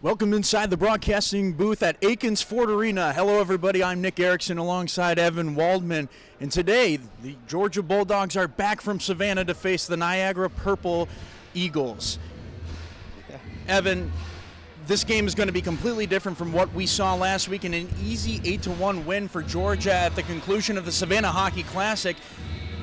Welcome inside the broadcasting booth at Akins Ford Arena. Hello, everybody. I'm Nick Erickson alongside Evan Waldman. And today, the Georgia Bulldogs are back from Savannah to face the Niagara Purple Eagles. Evan, this game is going to be completely different from what we saw last week in an easy 8-1 win for Georgia at the conclusion of the Savannah Hockey Classic.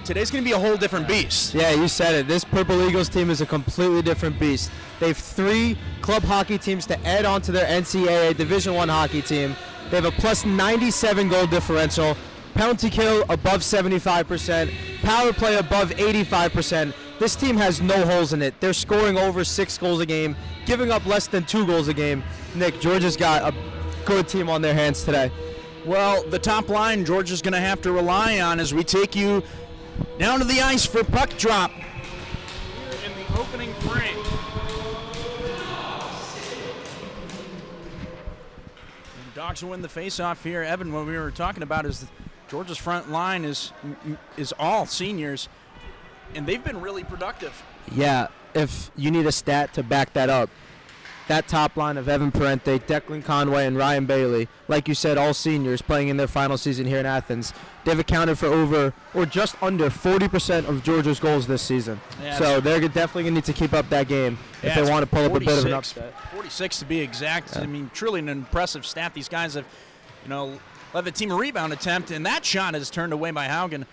Today's going to be a whole different beast. Yeah, you said it. This Purple Eagles team is a completely different beast. They have 3 club hockey teams to add on to their NCAA Division I hockey team. They have a plus 97 goal differential, penalty kill above 75%, power play above 85%. This team has no holes in it. They're scoring over 6 goals a game, giving up less than 2 goals a game. Nick, Georgia's got a good team on their hands today. Well, the top line Georgia's going to have to rely on as we take you down to the ice for puck drop. Here in the opening frame. The Dogs will win the faceoff here. Evan, what we were talking about is Georgia's front line is all seniors, and they've been really productive. Yeah, if you need a stat to back that up, that top line of Evan Parente, Declan Conway, and Ryan Bailey, like you said, all seniors playing in their final season here in Athens, they've accounted for over or just under 40% of Georgia's goals this season. Yeah, so they're definitely going to need to keep up that game if they want to pull up a bit of an upset. 46 to be exact. Yeah. I mean, truly an impressive stat. These guys have, led the team a rebound attempt, and that shot is turned away by Haugen.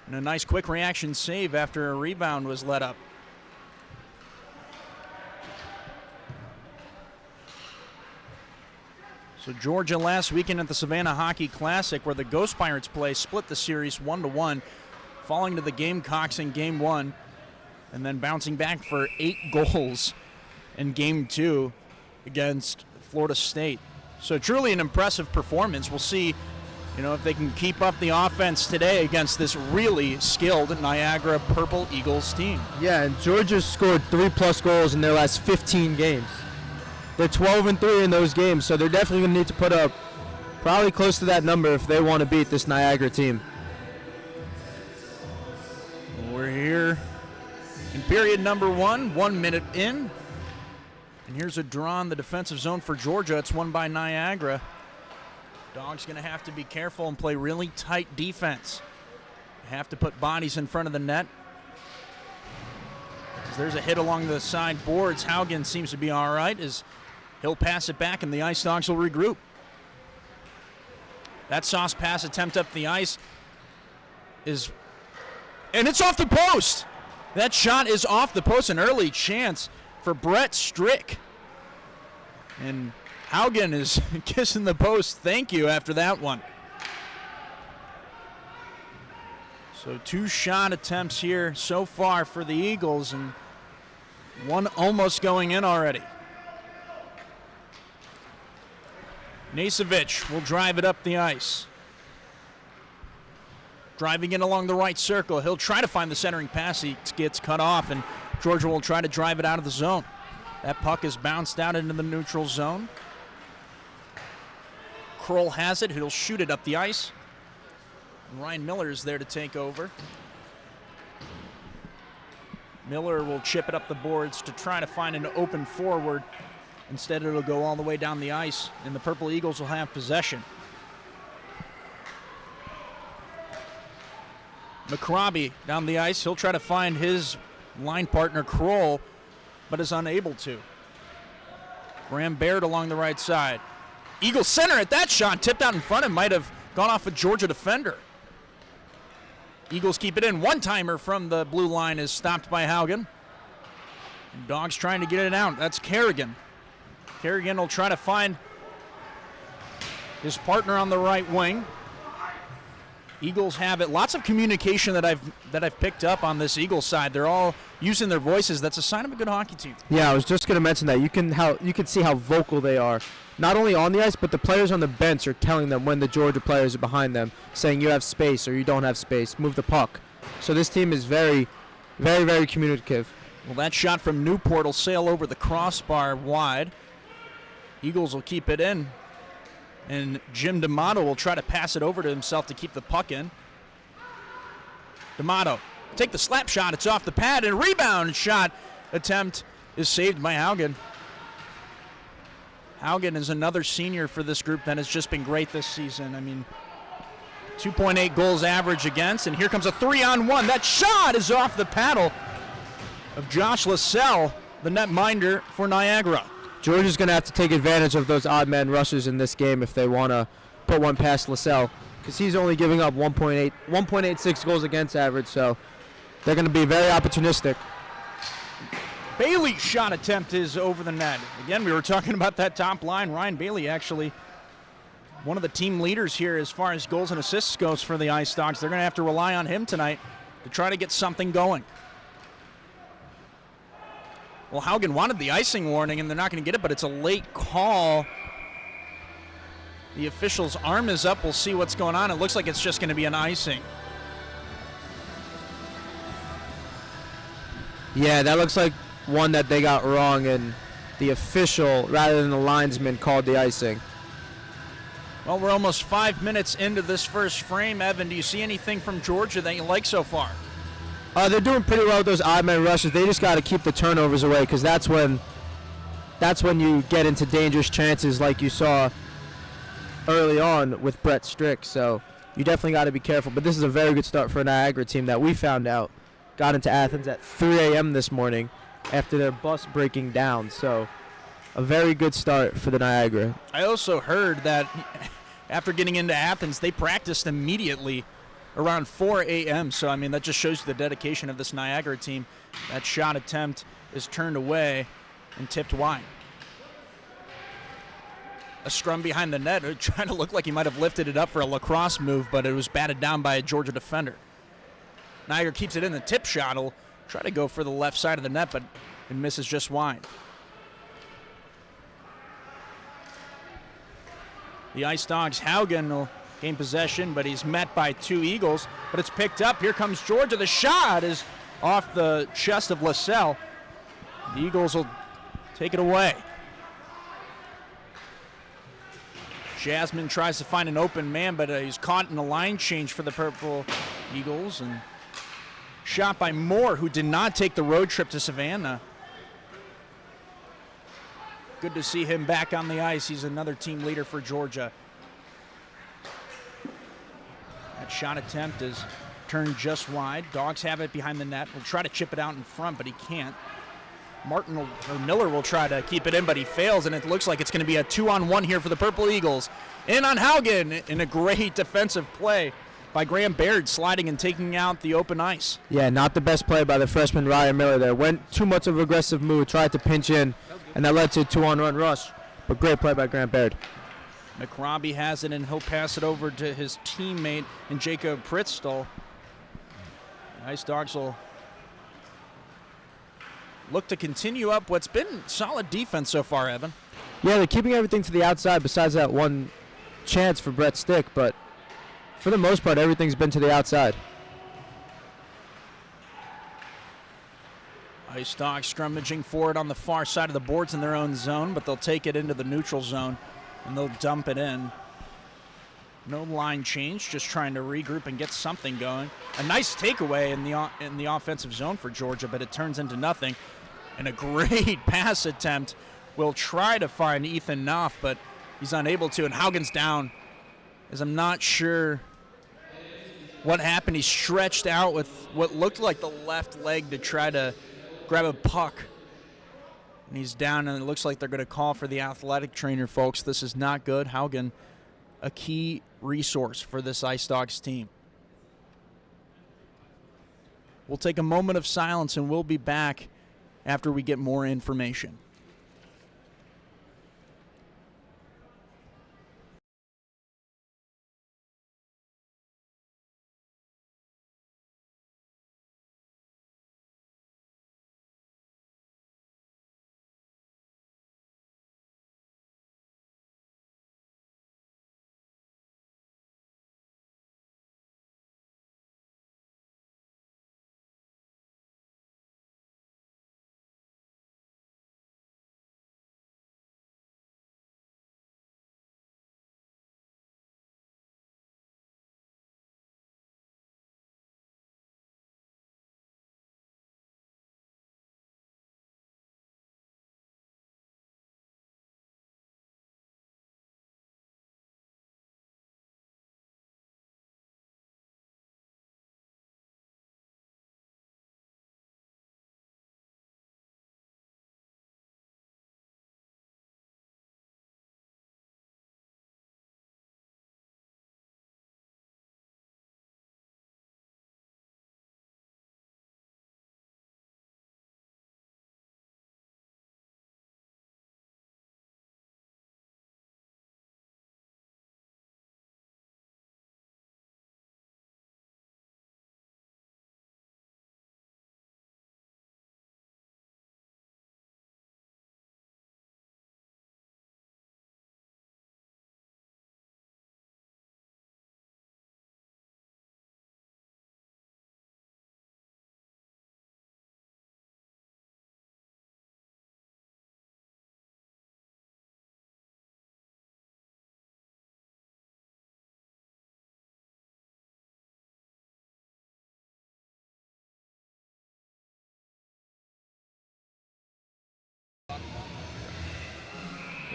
And a nice quick reaction save after a rebound was let up. So Georgia last weekend at the Savannah Hockey Classic, where the Ghost Pirates play, split the series 1-1, falling to the Gamecocks in Game 1, and then bouncing back for 8 goals in Game 2 against Florida State. So truly an impressive performance. We'll see, if they can keep up the offense today against this really skilled Niagara Purple Eagles team. Yeah, and Georgia scored 3+ goals in their last 15 games. They're 12-3 in those games, so they're definitely going to need to put up probably close to that number if they want to beat this Niagara team. We're here in period number 1, 1 minute in. And here's a draw in the defensive zone for Georgia. It's won by Niagara. Dogs going to have to be careful and play really tight defense. Have to put bodies in front of the net. There's a hit along the side boards. Haugen seems to be all right as he'll pass it back, and the Ice Dawgs will regroup. That sauce pass attempt up the ice and it's off the post. That shot is off the post, an early chance for Brett Strick. And Haugen is kissing the post. Thank you after that one. So 2 shot attempts here so far for the Eagles, and one almost going in already. Nasevich will drive it up the ice. Driving in along the right circle. He'll try to find the centering pass. He gets cut off, and Georgia will try to drive it out of the zone. That puck is bounced out into the neutral zone. Kroll has it. He'll shoot it up the ice. And Ryan Miller is there to take over. Miller will chip it up the boards to try to find an open forward. Instead, it'll go all the way down the ice, and the Purple Eagles will have possession. McRobbie down the ice. He'll try to find his line partner, Kroll, but is unable to. Graham Baird along the right side. Eagles center at that shot, tipped out in front and might have gone off a Georgia defender. Eagles keep it in. One-timer from the blue line is stopped by Haugen. And Dogs trying to get it out. That's Kerrigan. Kerrigan will try to find his partner on the right wing. Eagles have it. Lots of communication that I've picked up on this Eagles side. They're all using their voices. That's a sign of a good hockey team. Yeah, I was just going to mention that. You can see how vocal they are. Not only on the ice, but the players on the bench are telling them when the Georgia players are behind them, saying you have space or you don't have space. Move the puck. So this team is very, very, very communicative. Well, that shot from Newport will sail over the crossbar wide. Eagles will keep it in. And Jim D'Amato will try to pass it over to himself to keep the puck in. D'Amato take the slap shot. It's off the pad, and rebound shot attempt is saved by Haugen. Haugen is another senior for this group that has just been great this season. I mean, 2.8 goals average against, and here comes a 3-on-1. That shot is off the paddle of Josh LaSalle, the netminder for Niagara. Georgia's going to have to take advantage of those odd man rushes in this game if they want to put one past LaSalle, because he's only giving up 1.86 goals against average, so they're going to be very opportunistic. Bailey's shot attempt is over the net. Again, we were talking about that top line. Ryan Bailey, actually one of the team leaders here as far as goals and assists goes for the Ice Dawgs. They're going to have to rely on him tonight to try to get something going. Well, Haugen wanted the icing warning, and they're not going to get it, but it's a late call. The official's arm is up. We'll see what's going on. It looks like it's just going to be an icing. Yeah, that looks like one that they got wrong, and the official, rather than the linesman, called the icing. Well, we're almost 5 minutes into this first frame. Evan, do you see anything from Georgia that you like so far? They're doing pretty well with those odd man rushes. They just got to keep the turnovers away, because that's when you get into dangerous chances like you saw early on with Brett Strick. So you definitely got to be careful. But this is a very good start for a Niagara team that we found out got into Athens at 3 a.m. this morning after their bus breaking down. So a very good start for the Niagara. I also heard that after getting into Athens, they practiced immediately around 4 a.m. So, I mean, that just shows you the dedication of this Niagara team. That shot attempt is turned away and tipped wide. A scrum behind the net. It trying to look like he might have lifted it up for a lacrosse move, but it was batted down by a Georgia defender. Niagara keeps it in. The tip shot will try to go for the left side of the net, but it misses just wide. The Ice Dawgs, Haugen will gain possession, but he's met by two Eagles, but it's picked up. Here comes Georgia. The shot is off the chest of LaSalle. The Eagles will take it away. Jasmine tries to find an open man, but he's caught in a line change for the Purple Eagles, and shot by Moore, who did not take the road trip to Savannah. Good to see him back on the ice. He's another team leader for Georgia. That shot attempt is turned just wide. Dogs have it behind the net. Will try to chip it out in front, but he can't. Miller will try to keep it in, but he fails, and it looks like it's going to be a 2-on-1 here for the Purple Eagles. In on Haugen in a great defensive play by Graham Baird, sliding and taking out the open ice. Yeah, not the best play by the freshman Ryan Miller there. Went too much of an aggressive move, tried to pinch in, and that led to a 2-on-1 rush. But great play by Graham Baird. McRobbie has it, and he'll pass it over to his teammate in Jacob Pritzl. Ice Dawgs will look to continue up what's been solid defense so far, Evan. Yeah, they're keeping everything to the outside besides that one chance for Brett Stick, but for the most part, everything's been to the outside. Ice Dawgs scrummaging forward on the far side of the boards in their own zone, but they'll take it into the neutral zone, and they'll dump it in. No line change, just trying to regroup and get something going. A nice takeaway in the offensive zone for Georgia, but it turns into nothing. And a great pass attempt will try to find Ethan Knopf, but he's unable to, and Haugen's down, as I'm not sure what happened. He stretched out with what looked like the left leg to try to grab a puck. And he's down, and it looks like they're going to call for the athletic trainer, folks. This is not good. Haugen, a key resource for this Ice Dawgs team. We'll take a moment of silence, and we'll be back after we get more information.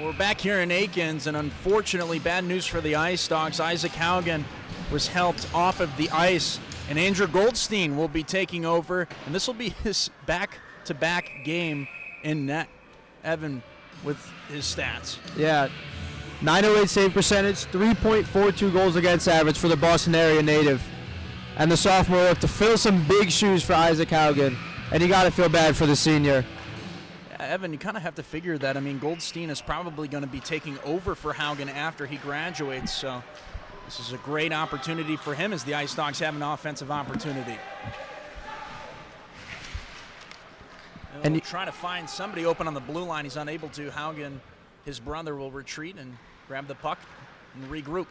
We're back here in Akins, and unfortunately, bad news for the Ice Dawgs. Isaac Haugen was helped off of the ice, and Andrew Goldstein will be taking over, and this will be his back-to-back game in net. Evan with his stats. Yeah, 908 save percentage, 3.42 goals against average for the Boston area native. And the sophomore will have to fill some big shoes for Isaac Haugen, and you got to feel bad for the senior. Evan, you kind of have to figure that. I mean, Goldstein is probably going to be taking over for Haugen after he graduates, so this is a great opportunity for him as the Ice Dawgs have an offensive opportunity. And he'll try to find somebody open on the blue line. He's unable to. Haugen, his brother, will retreat and grab the puck and regroup.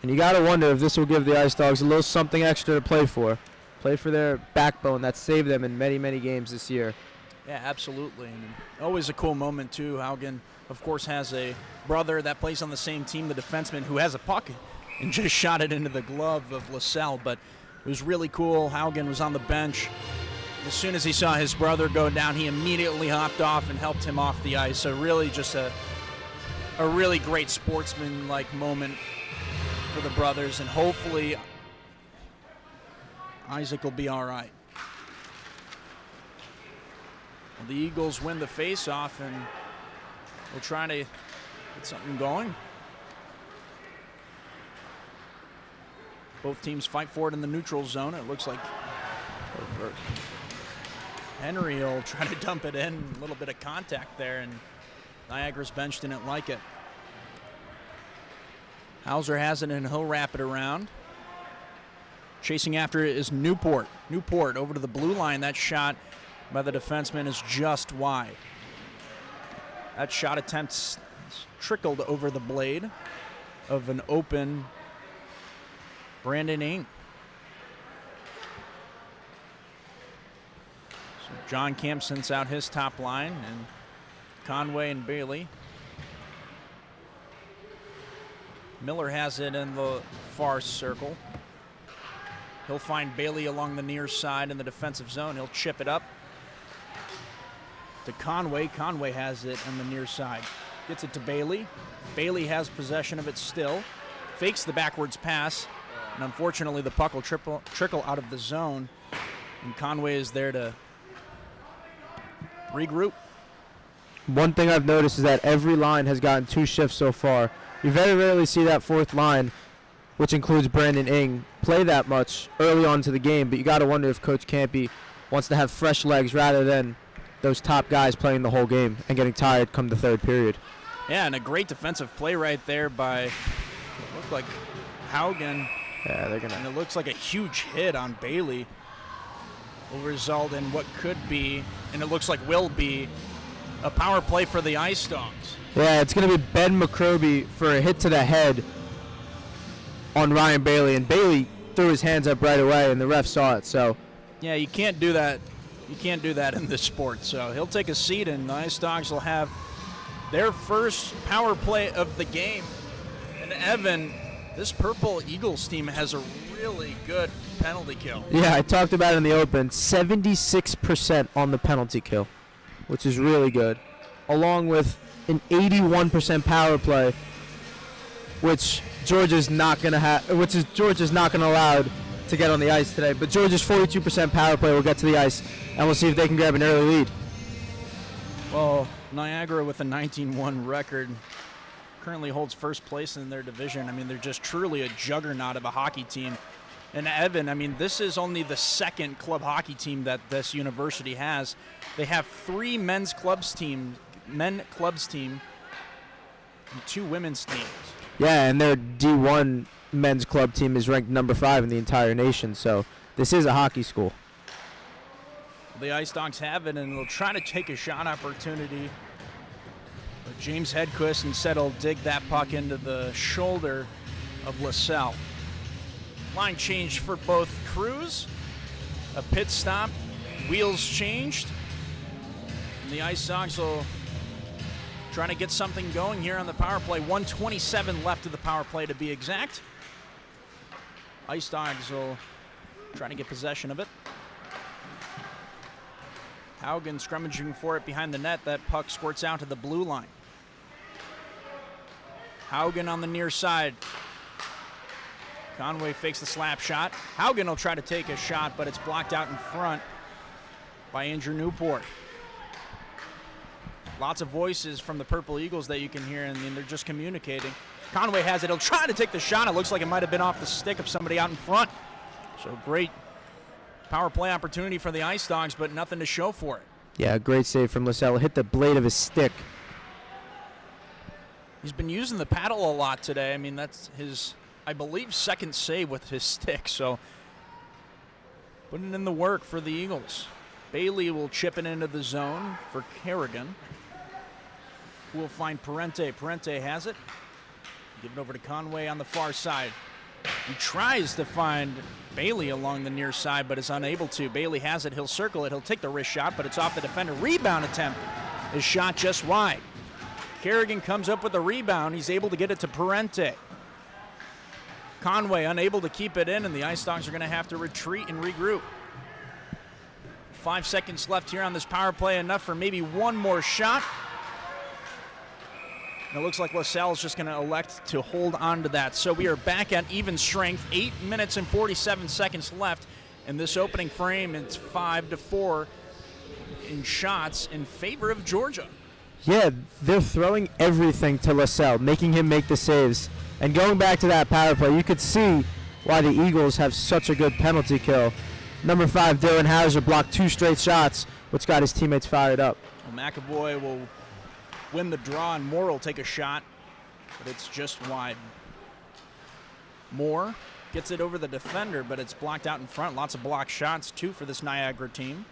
And you got to wonder if this will give the Ice Dawgs a little something extra to play for. Play for their backbone that saved them in many, many games this year. Yeah, absolutely. And always a cool moment, too. Haugen, of course, has a brother that plays on the same team, the defenseman, who has a puck and just shot it into the glove of LaSalle. But it was really cool. Haugen was on the bench. As soon as he saw his brother go down, he immediately hopped off and helped him off the ice. So really just a really great sportsman-like moment for the brothers, and hopefully Isaac will be all right. Well, the Eagles win the face-off, and we'll try to get something going. Both teams fight for it in the neutral zone. It looks like Henry will try to dump it in. A little bit of contact there, and Niagara's bench didn't like it. Hauser has it, and he'll wrap it around. Chasing after it is Newport. Newport over to the blue line. That shot by the defenseman is just wide. That shot attempt trickled over the blade of an open Brandon Ing. So John Camp sends out his top line, and Conway and Bailey. Miller has it in the far circle. He'll find Bailey along the near side in the defensive zone. He'll chip it up to Conway. Conway has it in the near side. Gets it to Bailey. Bailey has possession of it still. Fakes the backwards pass. And unfortunately, the puck will trickle out of the zone. And Conway is there to regroup. One thing I've noticed is that every line has gotten 2 shifts so far. You very rarely see that fourth line, which includes Brandon Ing, play that much early on to the game, but you got to wonder if Coach Campy wants to have fresh legs rather than those top guys playing the whole game and getting tired come the third period. Yeah, and a great defensive play right there by, looked like Haugen. Yeah, they're gonna. And it looks like a huge hit on Bailey will result in what could be, and it looks like will be, a power play for the Ice Dawgs. Yeah, it's going to be Ben McCroby for a hit to the head on Ryan Bailey, and Bailey threw his hands up right away, and the ref saw it. So, yeah, you can't do that. You can't do that in this sport. So he'll take a seat, and the Ice Dawgs will have their first power play of the game. And Evan, this Purple Eagles team has a really good penalty kill. Yeah, I talked about it in the open. 76% on the penalty kill, which is really good, along with an 81% power play, which Georgia's not going to have, Georgia's not going to allow to get on the ice today. But Georgia's 42% power play will get to the ice, and we'll see if they can grab an early lead. Well, Niagara with a 19-1 record currently holds first place in their division. I mean, they're just truly a juggernaut of a hockey team. And Evan, I mean, this is only the second club hockey team that this university has. They have 3 men's clubs team, and 2 women's teams. Yeah, and their D1 men's club team is ranked number 5 in the entire nation, so this is a hockey school. The Ice Dawgs have it, and they'll try to take a shot opportunity. But James Hedquist instead will dig that puck into the shoulder of LaSalle. Line change for both crews. A pit stop, wheels changed. And the Ice Dawgs will try to get something going here on the power play. 1:27 left of the power play to be exact. Ice Dawgs will try to get possession of it. Haugen scrummaging for it behind the net. That puck squirts out to the blue line. Haugen on the near side. Conway fakes the slap shot. Haugen will try to take a shot, but it's blocked out in front by Andrew Newport. Lots of voices from the Purple Eagles that you can hear, and they're just communicating. Conway has it. He'll try to take the shot. It looks like it might have been off the stick of somebody out in front. So great power play opportunity for the Ice Dawgs, but nothing to show for it. Yeah, great save from LaSalle. Hit the blade of his stick. He's been using the paddle a lot today. I mean, that's his, I believe, second save with his stick. So putting in the work for the Eagles. Bailey will chip it into the zone for Kerrigan, who will find Parente. Parente has it. Give it over to Conway on the far side. He tries to find Bailey along the near side, but is unable to. Bailey has it. He'll circle it. He'll take the wrist shot, but it's off the defender. Rebound attempt is shot just wide. Kerrigan comes up with a rebound. He's able to get it to Parente. Conway unable to keep it in, and the Ice Dawgs are going to have to retreat and regroup. 5 seconds left here on this power play, enough for maybe one more shot. And it looks like LaSalle is just going to elect to hold on to that. So we are back at even strength. 8 minutes and 47 seconds left in this opening frame. It's 5-4 in shots in favor of Georgia. Yeah, they're throwing everything to LaSalle, making him make the saves. And going back to that power play, you could see why the Eagles have such a good penalty kill. Number 5, Dylan Hauser, blocked 2 straight shots, which got his teammates fired up. Well, McAvoy will win the draw, and Moore will take a shot, but it's just wide. Moore gets it over the defender, but it's blocked out in front. Lots of blocked shots, too, for this Niagara team.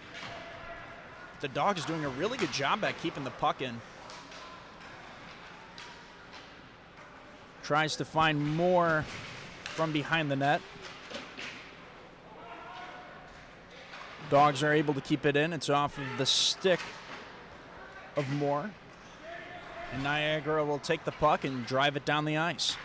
The Dogs doing a really good job at keeping the puck in. Tries to find Moore from behind the net. Dogs are able to keep it in. It's off of the stick of Moore. And Niagara will take the puck and drive it down the ice.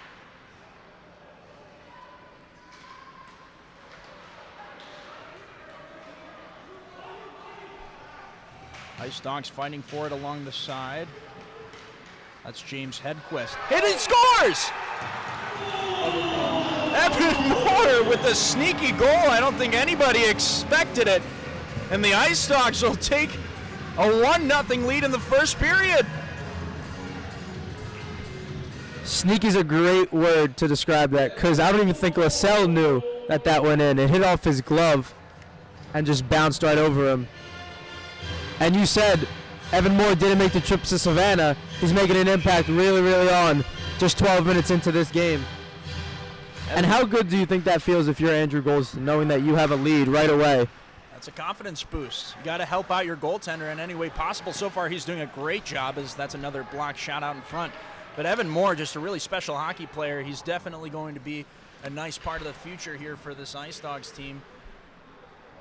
Ice Dawgs fighting for it along the side. That's James Hedquist. Hit and scores! Evan Moore with a sneaky goal. I don't think anybody expected it. And the Ice Dawgs will take a 1-0 lead in the first period. Sneaky's a great word to describe that, because I don't even think LaSalle knew that went in. It hit off his glove and just bounced right over him. And you said Evan Moore didn't make the trip to Savannah. He's making an impact really, really on just 12 minutes into this game. And how good do you think that feels if you're Andrew Goldston, knowing that you have a lead right away? That's a confidence boost. You got to help out your goaltender in any way possible. So far, he's doing a great job, as that's another block shot out in front. But Evan Moore, just a really special hockey player. He's definitely going to be a nice part of the future here for this Ice Dawgs team,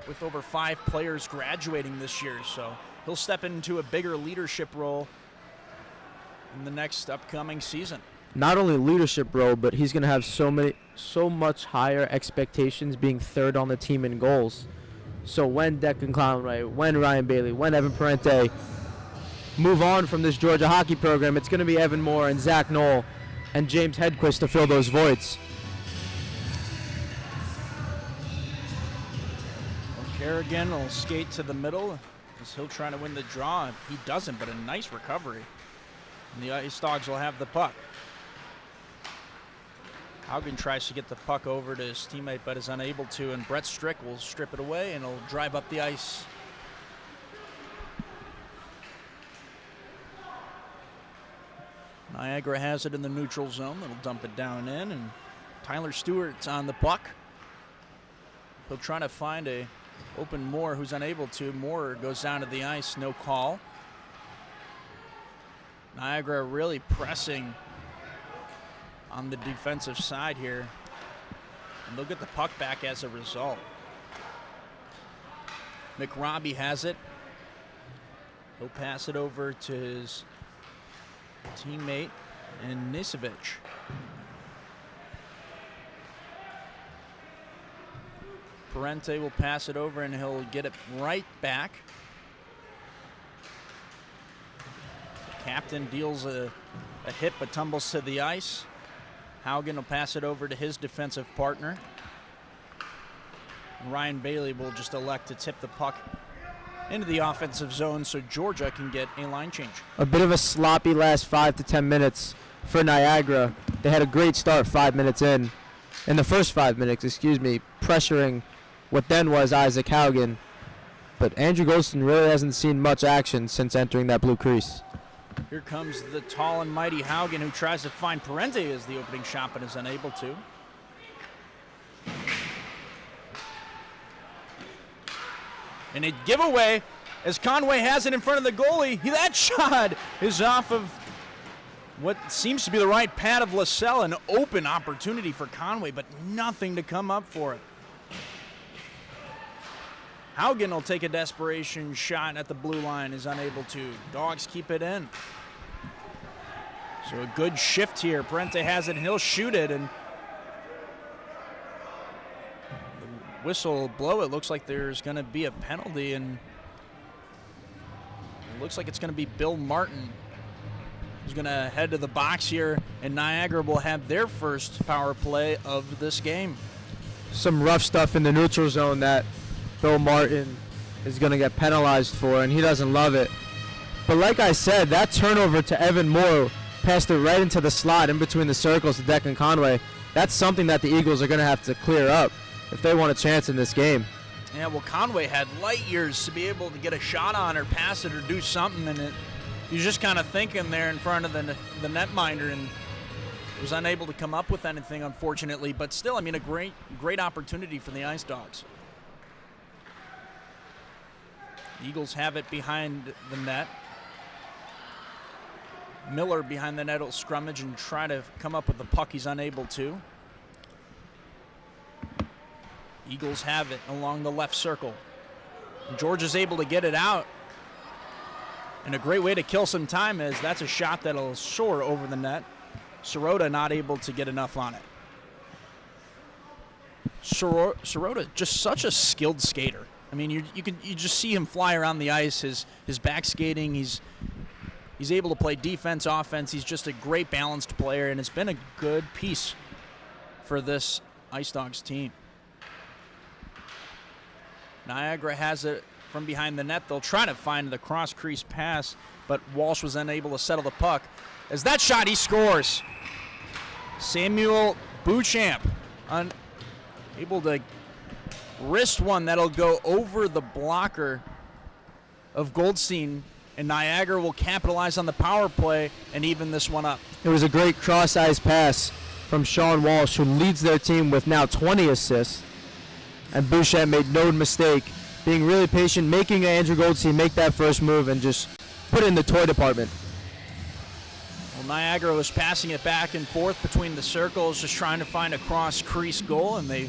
with over 5 players graduating this year. So he'll step into a bigger leadership role in the next upcoming season. Not only leadership role, but he's going to have so much higher expectations being third on the team in goals. So when Declan Conway, when Ryan Bailey, when Evan Parente move on from this Georgia hockey program, it's going to be Evan Moore and Zach Knoll and James Hedquist to fill those voids. Kerrigan will skate to the middle as he'll try to win the draw. He doesn't, but a nice recovery. And the Ice Dawgs will have the puck. Haugen tries to get the puck over to his teammate, but is unable to, and Brett Strick will strip it away, and he'll drive up the ice. Niagara has it in the neutral zone. They'll dump it down in, and Tyler Stewart's on the puck. He'll try to find a open Moore, who's unable to. Moore goes down to the ice, no call. Niagara really pressing on the defensive side here, and they'll get the puck back as a result. McRobbie has it. He'll pass it over to his teammate and Nisevic. Parente will pass it over, and he'll get it right back Captain deals a hit but tumbles to the ice. Haugen will pass it over to his defensive partner. Ryan Bailey will just elect to tip the puck into the offensive zone so Georgia can get a line change. A bit of a sloppy last 5 to 10 minutes for Niagara. They had a great start 5 minutes in the first 5 minutes, pressuring what then was Isaac Haugen. But Andrew Golston really hasn't seen much action since entering that blue crease. Here comes the tall and mighty Haugen, who tries to find Parente as the opening shot but is unable to. And a giveaway as Conway has it in front of the goalie. That shot is off of what seems to be the right pad of LaSalle. An open opportunity for Conway, but nothing to come up for it. Haugen will take a desperation shot at the blue line, is unable to. Dogs keep it in. So a good shift here. Parente has it and he'll shoot it, and the whistle will blow. It looks like there's going to be a penalty, and it looks like it's going to be Bill Martin who's going to head to the box here, and Niagara will have their first power play of this game. Some rough stuff in the neutral zone that Bill Martin is going to get penalized for, and he doesn't love it. But like I said, that turnover to Evan Moore passed it right into the slot in between the circles to Declan Conway. That's something that the Eagles are going to have to clear up if they want a chance in this game. Yeah, well, Conway had light years to be able to get a shot on or pass it or do something, and he was just kind of thinking there in front of the netminder and was unable to come up with anything, unfortunately. But still, I mean, a great opportunity for the Ice Dawgs. The Eagles have it behind the net. Miller behind the net will scrummage and try to come up with the puck. He's unable to. Eagles have it along the left circle. And Georgia's able to get it out. And a great way to kill some time is that's a shot that'll soar over the net. Sirota not able to get enough on it. Sirota, just such a skilled skater. I mean, you just see him fly around the ice. His back skating, he's able to play defense, offense. He's just a great balanced player, and it's been a good piece for this Ice Dawgs team. Niagara has it from behind the net. They'll try to find the cross-crease pass, but Walsh was unable to settle the puck. As that shot, he scores. Samuel Beauchamp unable to wrist one that'll go over the blocker of Goldstein, and Niagara will capitalize on the power play and even this one up. It was a great cross-ice pass from Sean Walsh, who leads their team with now 20 assists. And Bouchamp made no mistake, being really patient, making Andrew Goldstein make that first move and just put it in the toy department. Well, Niagara was passing it back and forth between the circles, just trying to find a cross-crease goal, and they'll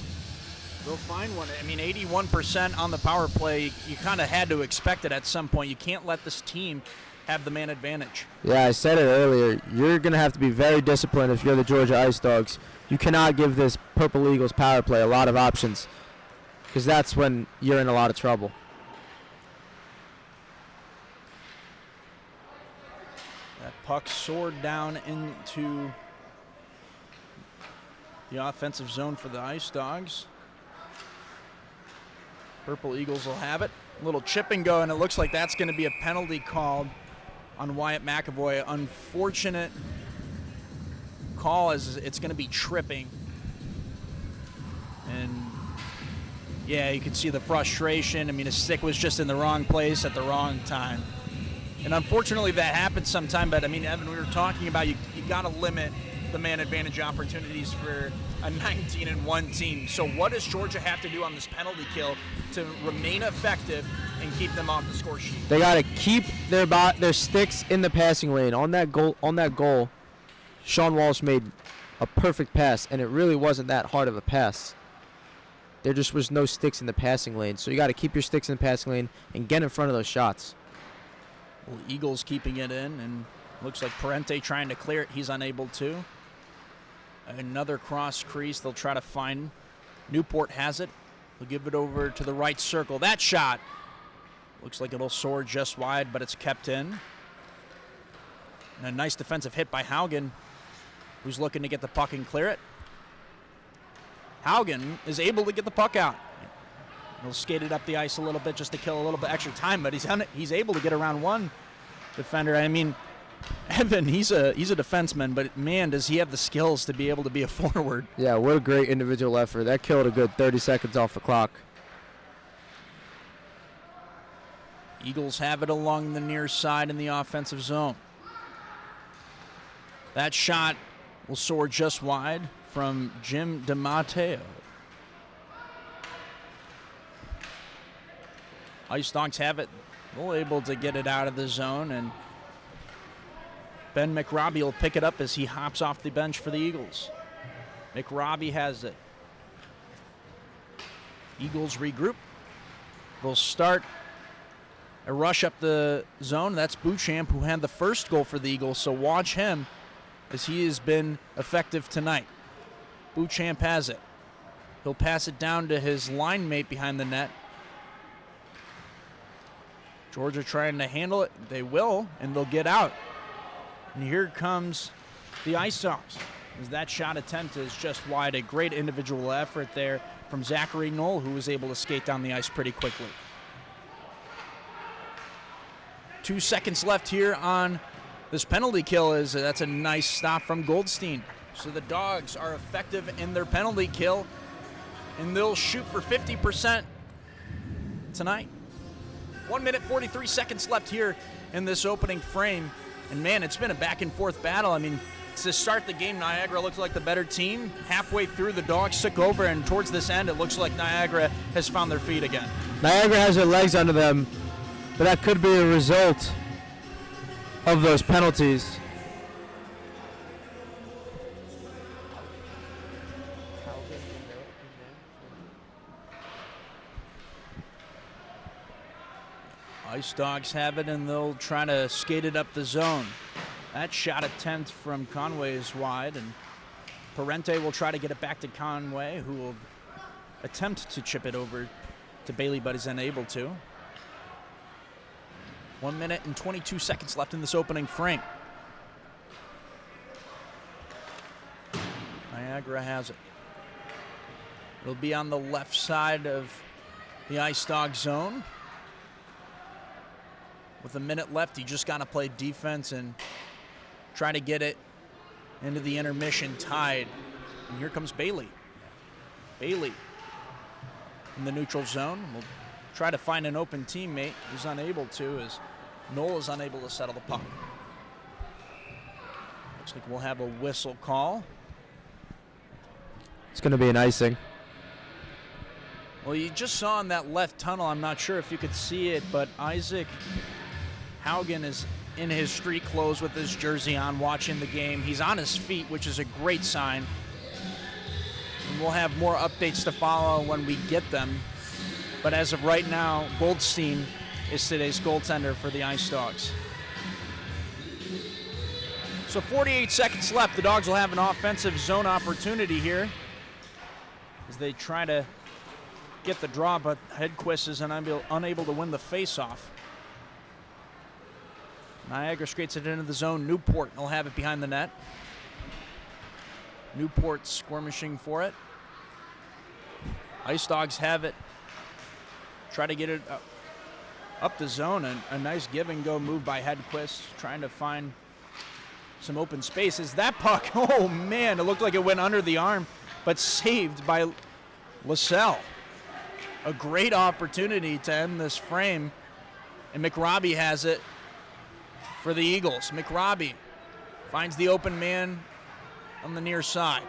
find one. I mean, 81% on the power play. You kind of had to expect it at some point. You can't let this team have the man advantage. Yeah, I said it earlier. You're going to have to be very disciplined if you're the Georgia Ice Dawgs. You cannot give this Purple Eagles power play a lot of options, because that's when you're in a lot of trouble. That puck soared down into the offensive zone for the Ice Dawgs. Purple Eagles will have it. A little chip and go, and it looks like that's going to be a penalty called on Wyatt McAvoy. Unfortunate call, as it's going to be tripping. And yeah, you can see the frustration. I mean, his stick was just in the wrong place at the wrong time. And unfortunately that happens sometime, but I mean, Evan, we were talking about you got to limit the man advantage opportunities for a 19-1 team. So what does Georgia have to do on this penalty kill to remain effective and keep them off the score sheet? They got to keep their sticks in the passing lane. On that goal, Sean Walsh made a perfect pass, and it really wasn't that hard of a pass. There just was no sticks in the passing lane. So you got to keep your sticks in the passing lane and get in front of those shots. Well, Eagles keeping it in, and looks like Parente trying to clear it. He's unable to. Another cross crease. They'll try to find. Newport has it. They'll give it over to the right circle. That shot looks like it'll soar just wide, but it's kept in. And a nice defensive hit by Haugen, who's looking to get the puck and clear it. Haugen is able to get the puck out. He'll skate it up the ice a little bit just to kill a little bit extra time, but he's able to get around one defender. I mean, Evan, he's a defenseman, but man, does he have the skills to be able to be a forward. Yeah, what a great individual effort. That killed a good 30 seconds off the clock. Eagles have it along the near side in the offensive zone. That shot will soar just wide from Jim DiMatteo. Ice Dawgs have it. They're able to get it out of the zone, and Ben McRobbie will pick it up as he hops off the bench for the Eagles. McRobbie has it. Eagles regroup. They'll start a rush up the zone. That's Beauchamp, who had the first goal for the Eagles, so watch him as he has been effective tonight. Beauchamp has it. He'll pass it down to his line mate behind the net. Georgia trying to handle it. They will, and they'll get out. And here comes the Ice Dawgs. As that shot attempt is just wide. A great individual effort there from Zachary Knoll, who was able to skate down the ice pretty quickly. 2 seconds left here on this penalty kill. That's a nice stop from Goldstein. So the Dogs are effective in their penalty kill, and they'll shoot for 50% tonight. 1 minute, 43 seconds left here in this opening frame. And man, it's been a back and forth battle. I mean, to start the game, Niagara looked like the better team. Halfway through, the Dogs took over, and towards this end, it looks like Niagara has found their feet again. Niagara has their legs under them, but that could be a result of those penalties. Ice Dawgs have it, and they'll try to skate it up the zone. That shot attempt from Conway is wide, and Parente will try to get it back to Conway, who will attempt to chip it over to Bailey, but is unable to. 1 minute and 22 seconds left in this opening frame. Niagara has it. It'll be on the left side of the Ice Dawg zone. With a minute left, you just got to play defense and try to get it into the intermission tied. And here comes Bailey. Bailey in the neutral zone. We'll try to find an open teammate who's unable to, as Knoll is unable to settle the puck. Looks like we'll have a whistle call. It's going to be an icing. Well, you just saw in that left tunnel, I'm not sure if you could see it, but Isaac Haugen is in his street clothes with his jersey on, watching the game. He's on his feet, which is a great sign. And we'll have more updates to follow when we get them. But as of right now, Goldstein is today's goaltender for the Ice Dawgs. So 48 seconds left. The Dogs will have an offensive zone opportunity here as they try to get the draw, but Hedquist is unable to win the face-off. Niagara skates it into the zone. Newport will have it behind the net. Newport skirmishing for it. Ice Dawgs have it. Try to get it up the zone. And a nice give-and-go move by Hedquist, trying to find some open spaces. That puck, oh man, it looked like it went under the arm, but saved by LaSalle. A great opportunity to end this frame. And McRobbie has it for the Eagles. McRobbie finds the open man on the near side.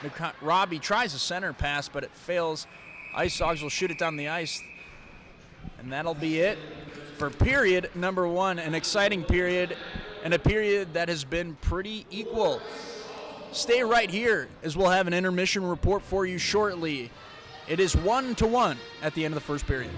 McRobbie tries a center pass, but it fails. Ice Dawgs will shoot it down the ice. And that'll be it for period number one. An exciting period, and a period that has been pretty equal. Stay right here as we'll have an intermission report for you shortly. It is 1-1 at the end of the first period.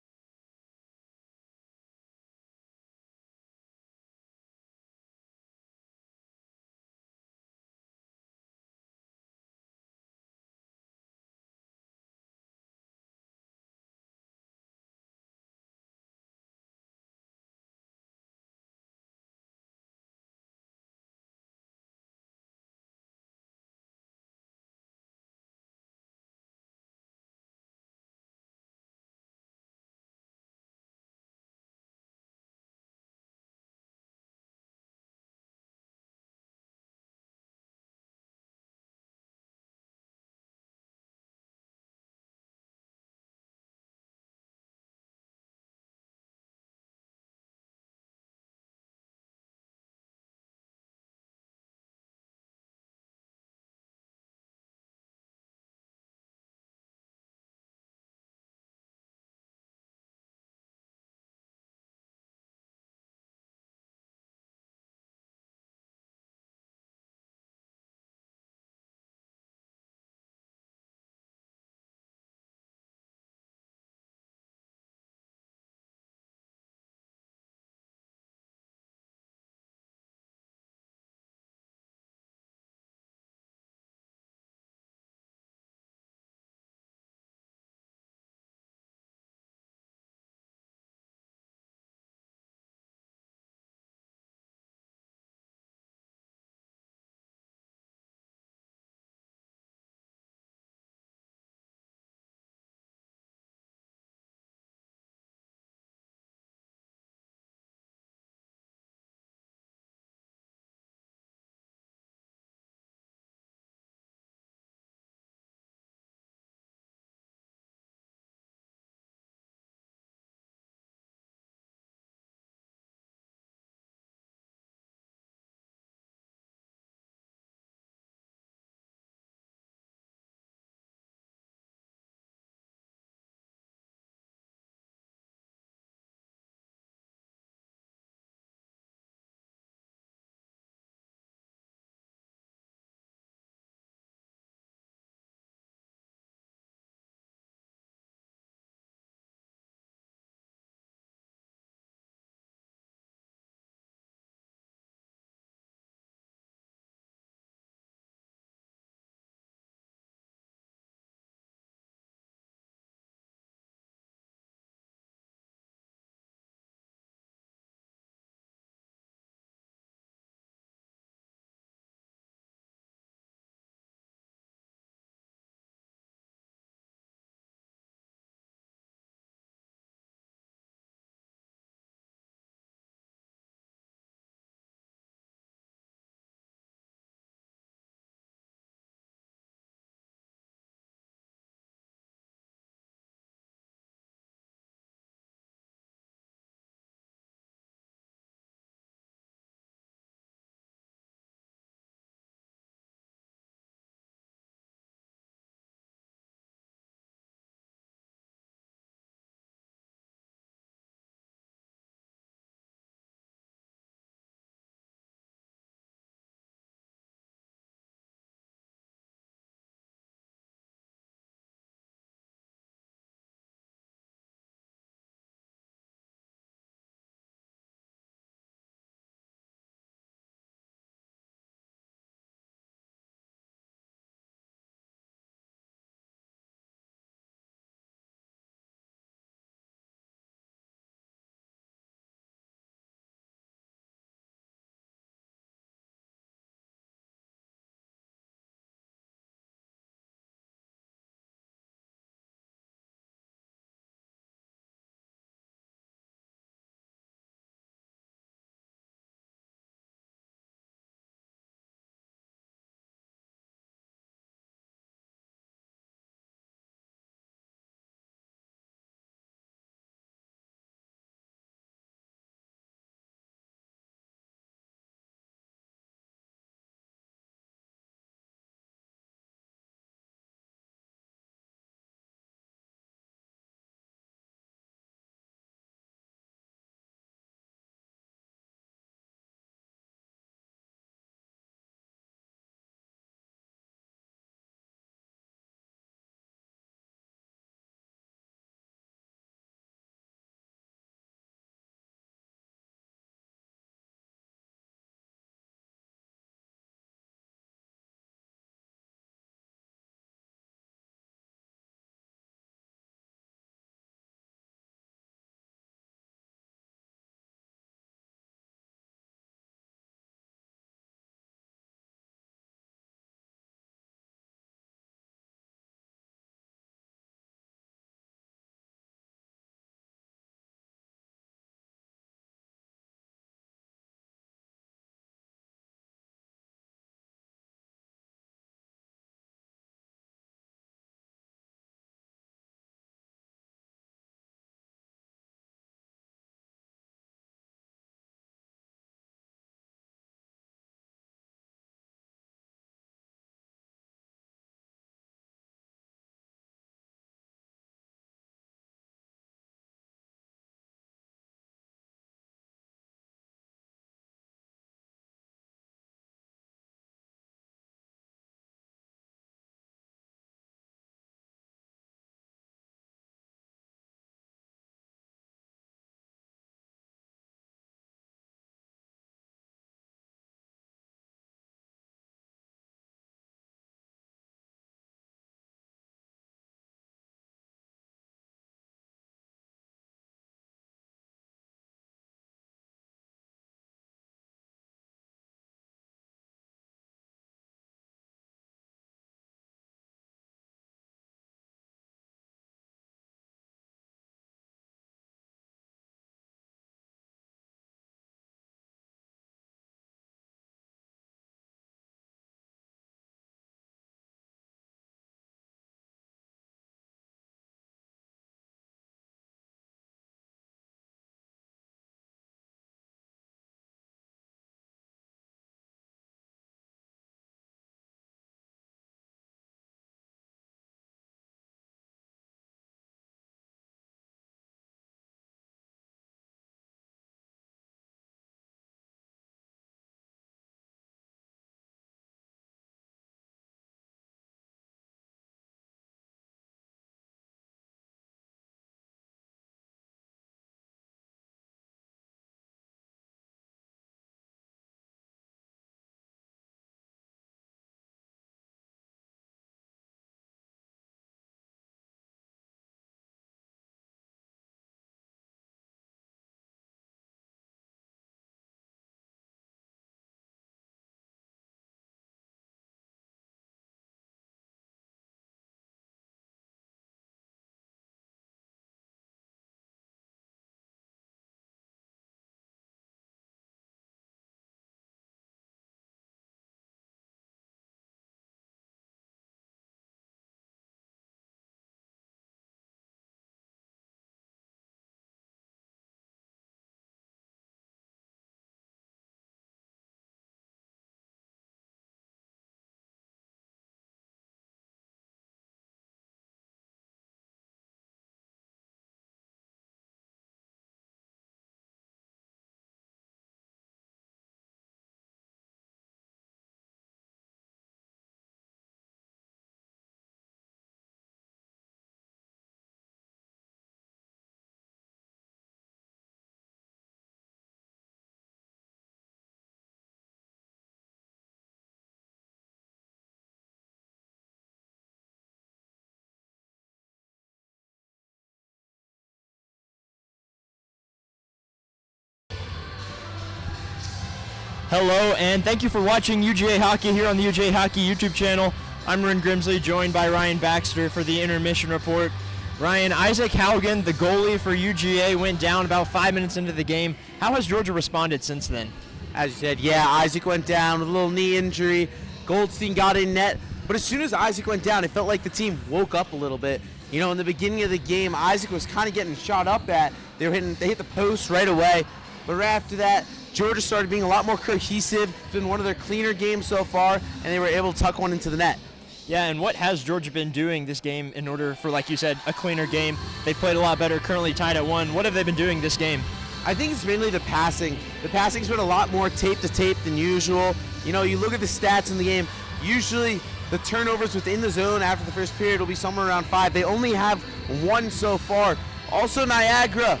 Hello, and thank you for watching UGA Hockey here on the UGA Hockey YouTube channel. I'm Ren Grimsley, joined by Ryan Baxter for the intermission report. Ryan, Isaac Haugen, the goalie for UGA, went down about 5 minutes into the game. How has Georgia responded since then? As you said, yeah, Isaac went down with a little knee injury. Goldstein got in net, but as soon as Isaac went down, it felt like the team woke up a little bit. You know, in the beginning of the game, Isaac was kind of getting shot up at. They hit the post right away, but right after that, Georgia started being a lot more cohesive. It's been one of their cleaner games so far, and they were able to tuck one into the net. Yeah, and what has Georgia been doing this game in order for, like you said, a cleaner game? They've played a lot better, currently tied at 1. What have they been doing this game? I think it's mainly the passing. The passing's been a lot more tape to tape than usual. You know, you look at the stats in the game, usually the turnovers within the zone after the first period will be somewhere around 5. They only have 1 so far. Also, Niagara,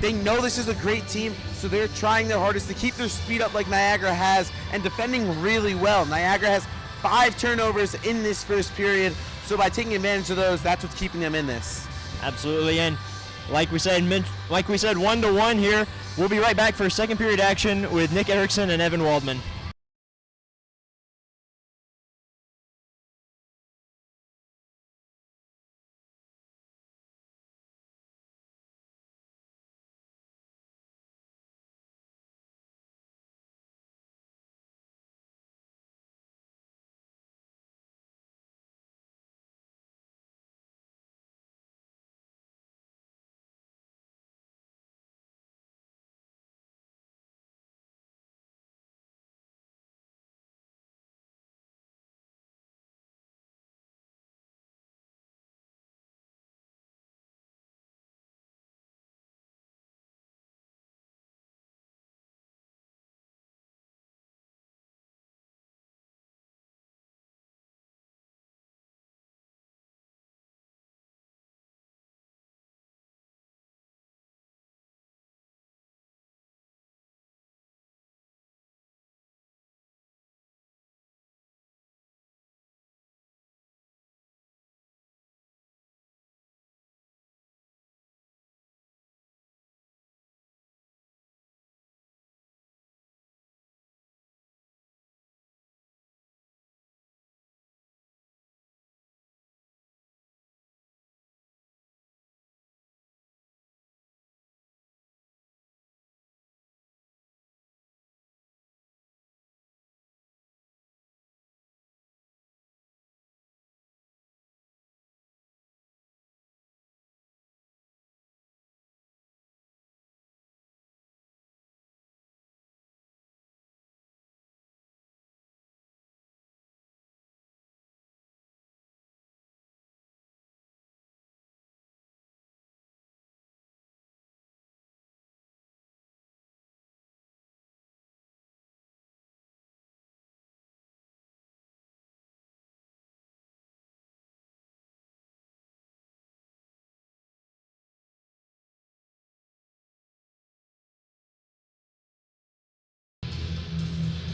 they know this is a great team, so they're trying their hardest to keep their speed up like Niagara has and defending really well. Niagara has 5 turnovers in this first period, so by taking advantage of those, that's what's keeping them in this. Absolutely, and like we said, 1-1 here. We'll be right back for second period action with Nick Erickson and Evan Waldman.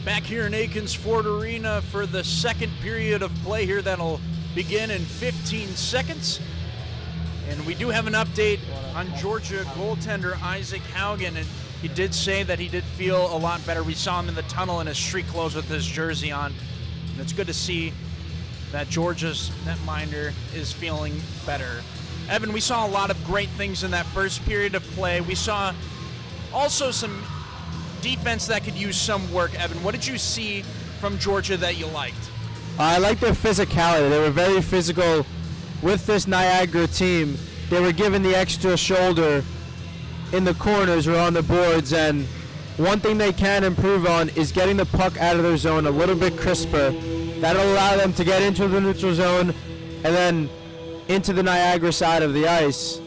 Back here in Akins Ford Arena for the second period of play here that'll begin in 15 seconds. And we do have an update on Georgia goaltender Isaac Haugen, and he did say that he did feel a lot better. We saw him in the tunnel in his street clothes with his jersey on, and it's good to see that Georgia's netminder is feeling better. Evan, we saw a lot of great things in that first period of play. We saw also some defense that could use some work. Evan, what did you see from Georgia that you liked? I like their physicality. They were very physical with this Niagara team. They were given the extra shoulder in the corners or on the boards, and one thing they can improve on is getting the puck out of their zone a little bit crisper. That'll allow them to get into the neutral zone and then into the Niagara side of the ice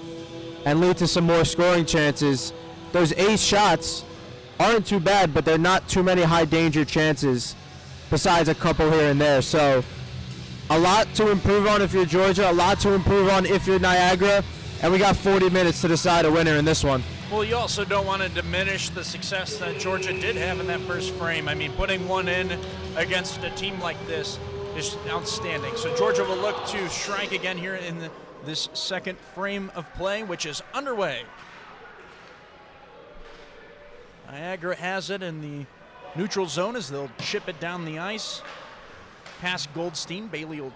and lead to some more scoring chances. Those ace shots aren't too bad, but they're not too many high danger chances besides a couple here and there. So a lot to improve on if you're Georgia, a lot to improve on if you're Niagara, and we got 40 minutes to decide a winner in this one. Well, you also don't want to diminish the success that Georgia did have in that first frame. I mean, putting one in against a team like this is outstanding. So Georgia will look to strike again here in this second frame of play, which is underway. Niagara has it in the neutral zone as they'll chip it down the ice. Past Goldstein. Bailey will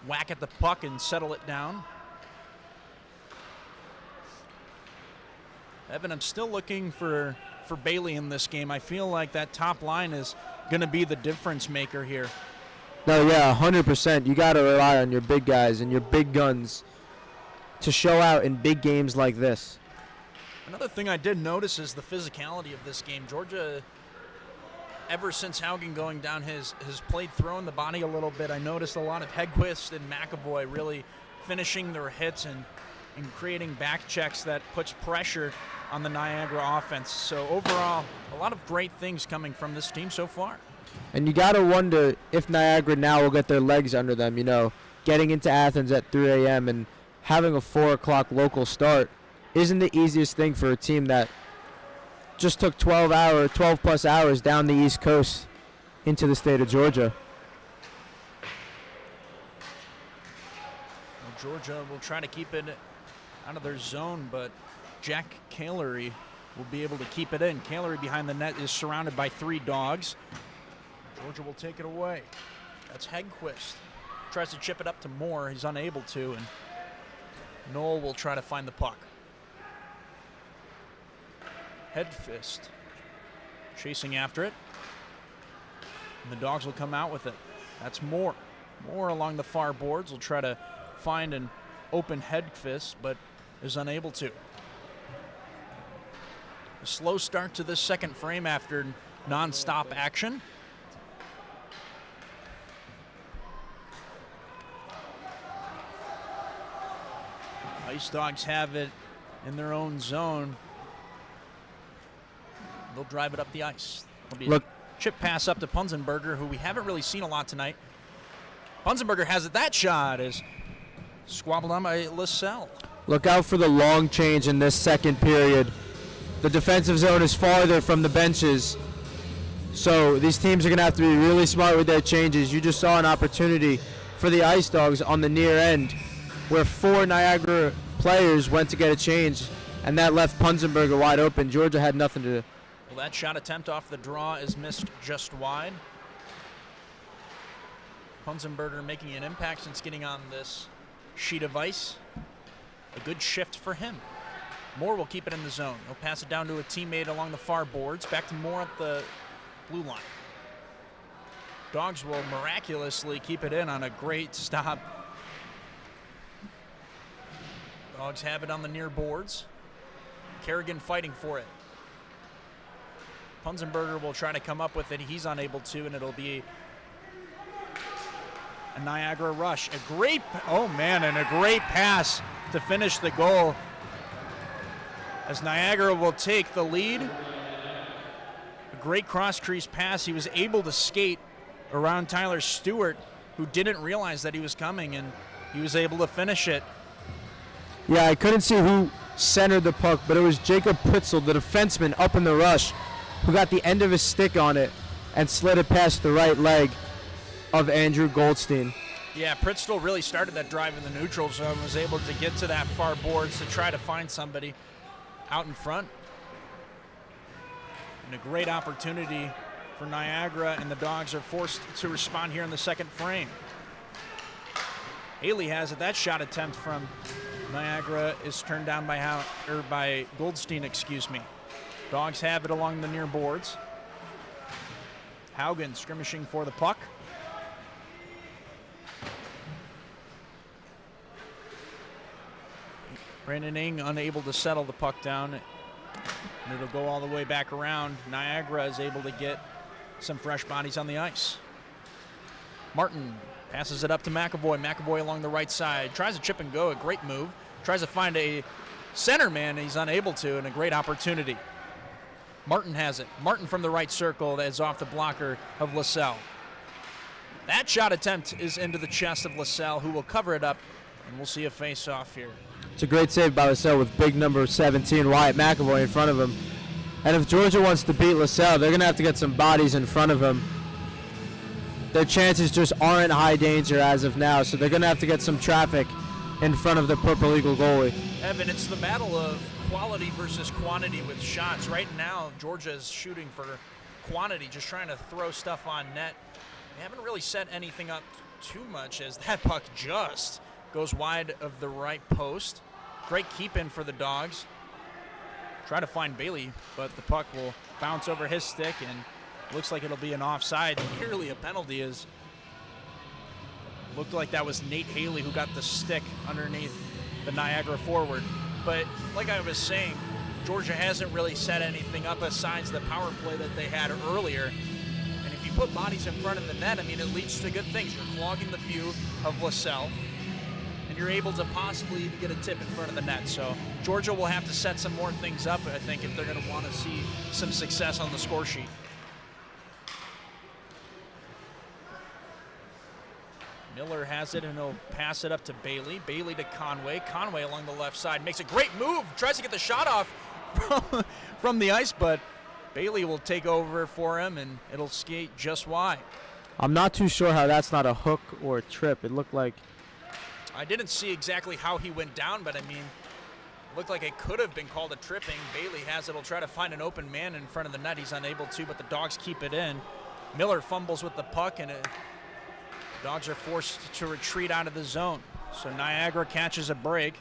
whack at the puck and settle it down. Evan, I'm still looking for Bailey in this game. I feel like that top line is going to be the difference maker here. No, yeah, 100%. You got to rely on your big guys and your big guns to show out in big games like this. Another thing I did notice is the physicality of this game. Georgia, ever since Haugen going down, has played throwing the body a little bit. I noticed a lot of Hedquist and McAvoy really finishing their hits and creating back checks that puts pressure on the Niagara offense. So overall, a lot of great things coming from this team so far. And you got to wonder if Niagara now will get their legs under them, you know, getting into Athens at 3 a.m. and having a 4 o'clock local start isn't the easiest thing for a team that just took 12 plus hours down the East Coast into the state of Georgia. Well, Georgia will try to keep it out of their zone, but Jack Kalery will be able to keep it in. Kalery behind the net is surrounded by 3 dogs. Georgia will take it away. That's Hedquist. Tries to chip it up to Moore. He's unable to, and Knoll will try to find the puck. Hedquist chasing after it. And the Dogs will come out with it. That's Moore. Moore along the far boards will try to find an open Hedquist, but is unable to. A slow start to this second frame after non-stop action. Ice Dawgs have it in their own zone. They'll drive it up the ice. There'll be a chip pass up to Punzenberger, who we haven't really seen a lot tonight. Punzenberger has it. That shot is squabbled on by Lassell. Look out for the long change in this second period. The defensive zone is farther from the benches, so these teams are going to have to be really smart with their changes. You just saw an opportunity for the Ice Dawgs on the near end where 4 Niagara players went to get a change, and that left Punzenberger wide open. Georgia had nothing to do. Well, that shot attempt off the draw is missed just wide. Punzenberger making an impact since getting on this sheet of ice. A good shift for him. Moore will keep it in the zone. He'll pass it down to a teammate along the far boards. Back to Moore at the blue line. Dogs will miraculously keep it in on a great stop. Dogs have it on the near boards. Kerrigan fighting for it. Punzenberger will try to come up with it. He's unable to, and it'll be a Niagara rush. A great pass to finish the goal as Niagara will take the lead. A great cross-crease pass. He was able to skate around Tyler Stewart, who didn't realize that he was coming, and he was able to finish it. Yeah, I couldn't see who centered the puck, but it was Jacob Pritzel, the defenseman, up in the rush, who got the end of his stick on it and slid it past the right leg of Andrew Goldstein. Yeah, Pritzel really started that drive in the neutral zone, was able to get to that far boards to try to find somebody out in front. And a great opportunity for Niagara, and the Dogs are forced to respond here in the second frame. Haley has it. That shot attempt from Niagara is turned down by Goldstein, excuse me. Dogs have it along the near boards. Haugen skirmishing for the puck. Brandon Ing unable to settle the puck down, and it'll go all the way back around. Niagara is able to get some fresh bodies on the ice. Martin passes it up to McAvoy. McAvoy along the right side. Tries to chip and go, a great move. Tries to find a center man, and he's unable to, and a great opportunity. Martin has it. Martin from the right circle that is off the blocker of Lassell. That shot attempt is into the chest of Lassell, who will cover it up, and we'll see a face-off here. It's a great save by Lassell with big number 17, Wyatt McAvoy, in front of him. And if Georgia wants to beat Lassell, they're going to have to get some bodies in front of him. Their chances just aren't high danger as of now, so they're going to have to get some traffic in front of the Purple Eagle goalie. Evan, it's the battle of quality versus quantity with shots. Right now, Georgia is shooting for quantity, just trying to throw stuff on net. They haven't really set anything up too much as that puck just goes wide of the right post. Great keep in for the Dogs. Try to find Bailey, but the puck will bounce over his stick and looks like it'll be an offside. Nearly a penalty. Is looked like that was Nate Haley who got the stick underneath the Niagara forward. But like I was saying, Georgia hasn't really set anything up besides the power play that they had earlier. And if you put bodies in front of the net, I mean, it leads to good things. You're clogging the view of LaSalle, and you're able to possibly get a tip in front of the net. So Georgia will have to set some more things up, I think, if they're going to want to see some success on the score sheet. Miller has it, and he'll pass it up to Bailey. Bailey to Conway. Conway along the left side makes a great move. Tries to get the shot off from the ice, but Bailey will take over for him, and it'll skate just wide. I'm not too sure how that's not a hook or a trip. It looked like... I didn't see exactly how he went down, but I mean, it looked like it could have been called a tripping. Bailey has it. He'll try to find an open man in front of the net. He's unable to, but the Dogs keep it in. Miller fumbles with the puck, and Dogs are forced to retreat out of the zone. So Niagara catches a break.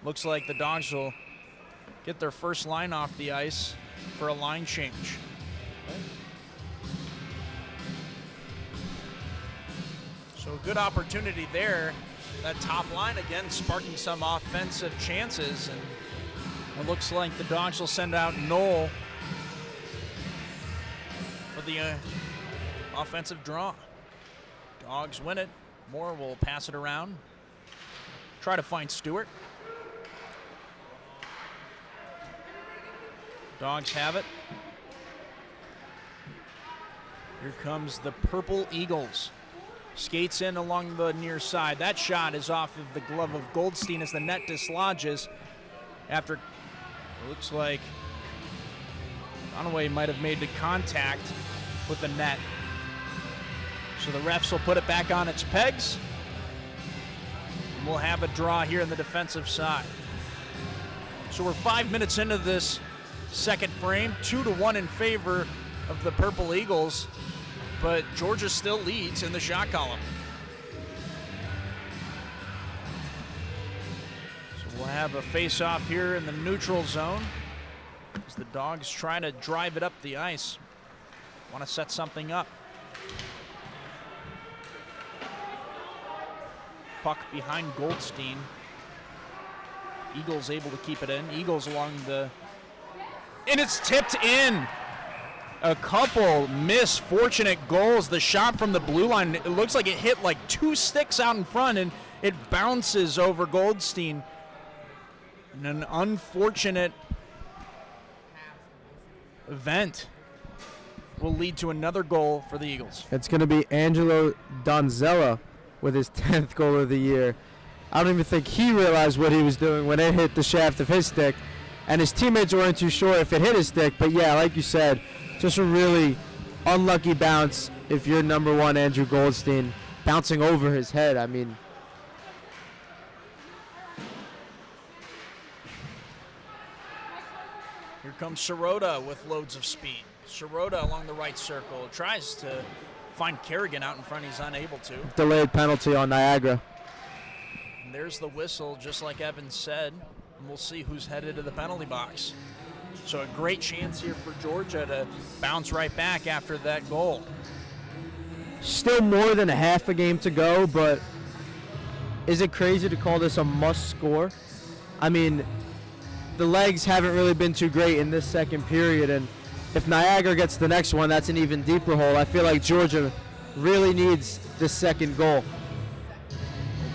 Looks like the Dogs will get their first line off the ice for a line change. So a good opportunity there. That top line again sparking some offensive chances, and it looks like the Dogs will send out Knoll for the offensive draw. Dogs win it. Moore will pass it around. Try to find Stewart. Dogs have it. Here comes the Purple Eagles. Skates in along the near side. That shot is off of the glove of Goldstein as the net dislodges after it looks like Conway might have made the contact with the net. So the refs will put it back on its pegs. And we'll have a draw here in the defensive side. So we're 5 minutes into this second frame, 2-1 in favor of the Purple Eagles, but Georgia still leads in the shot column. So we'll have a face-off here in the neutral zone as the Dogs try to drive it up the ice. Want to set something up. Puck behind Goldstein. Eagles able to keep it in. Eagles along the... And it's tipped in. A couple misfortunate goals. The shot from the blue line, it looks like it hit like two sticks out in front, and it bounces over Goldstein. And an unfortunate event will lead to another goal for the Eagles. It's going to be Angelo Donzella with his 10th goal of the year. I don't even think he realized what he was doing when it hit the shaft of his stick, and his teammates weren't too sure if it hit his stick. But yeah, like you said, just a really unlucky bounce if you're number one Andrew Goldstein, bouncing over his head. I mean, here comes Sirota with loads of speed. Sirota along the right circle tries to find Kerrigan out in front. He's unable to. Delayed penalty on Niagara. And there's the whistle, just like Evan said. And we'll see who's headed to the penalty box. So a great chance here for Georgia to bounce right back after that goal. Still more than a half a game to go, but is it crazy to call this a must score? I mean, the legs haven't really been too great in this second period, and if Niagara gets the next one, that's an even deeper hole. I feel like Georgia really needs this second goal.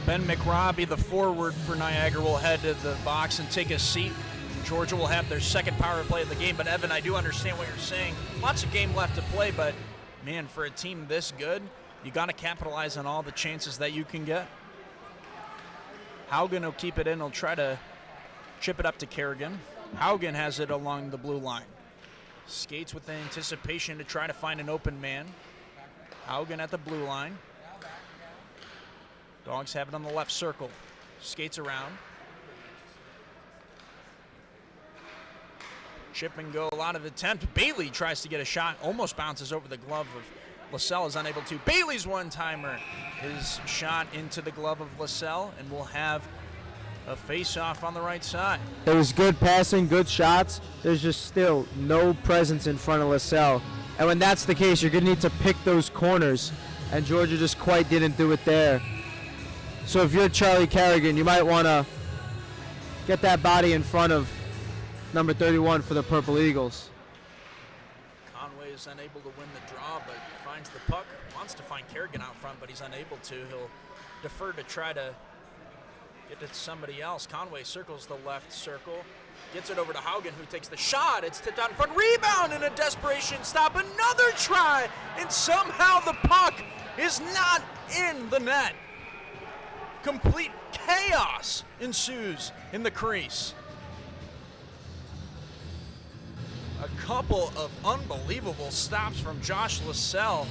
Ben McRobbie, the forward for Niagara, will head to the box and take a seat. Georgia will have their second power play of the game. But, Evan, I do understand what you're saying. Lots of game left to play, but, man, for a team this good, you got to capitalize on all the chances that you can get. Haugen will keep it in. He'll try to chip it up to Kerrigan. Haugen has it along the blue line. Skates with anticipation to try to find an open man. Haugen at the blue line. Dogs have it on the left circle. Skates around. Chip and go, a lot of attempt. Bailey tries to get a shot, almost bounces over the glove of LaSalle, is unable to. Bailey's one-timer, his shot into the glove of LaSalle, and we'll have a face-off on the right side. It was good passing, good shots. There's just still no presence in front of LaSalle. And when that's the case, you're going to need to pick those corners. And Georgia just quite didn't do it there. So if you're Charlie Carrigan, you might want to get that body in front of number 31 for the Purple Eagles. Conway is unable to win the draw, but finds the puck. Wants to find Kerrigan out front, but he's unable to. He'll defer to try to get it to somebody else. Conway circles the left circle. Gets it over to Haugen, who takes the shot. It's tipped out in front. Rebound in a desperation stop. Another try, and somehow the puck is not in the net. Complete chaos ensues in the crease. A couple of unbelievable stops from Josh LaSalle,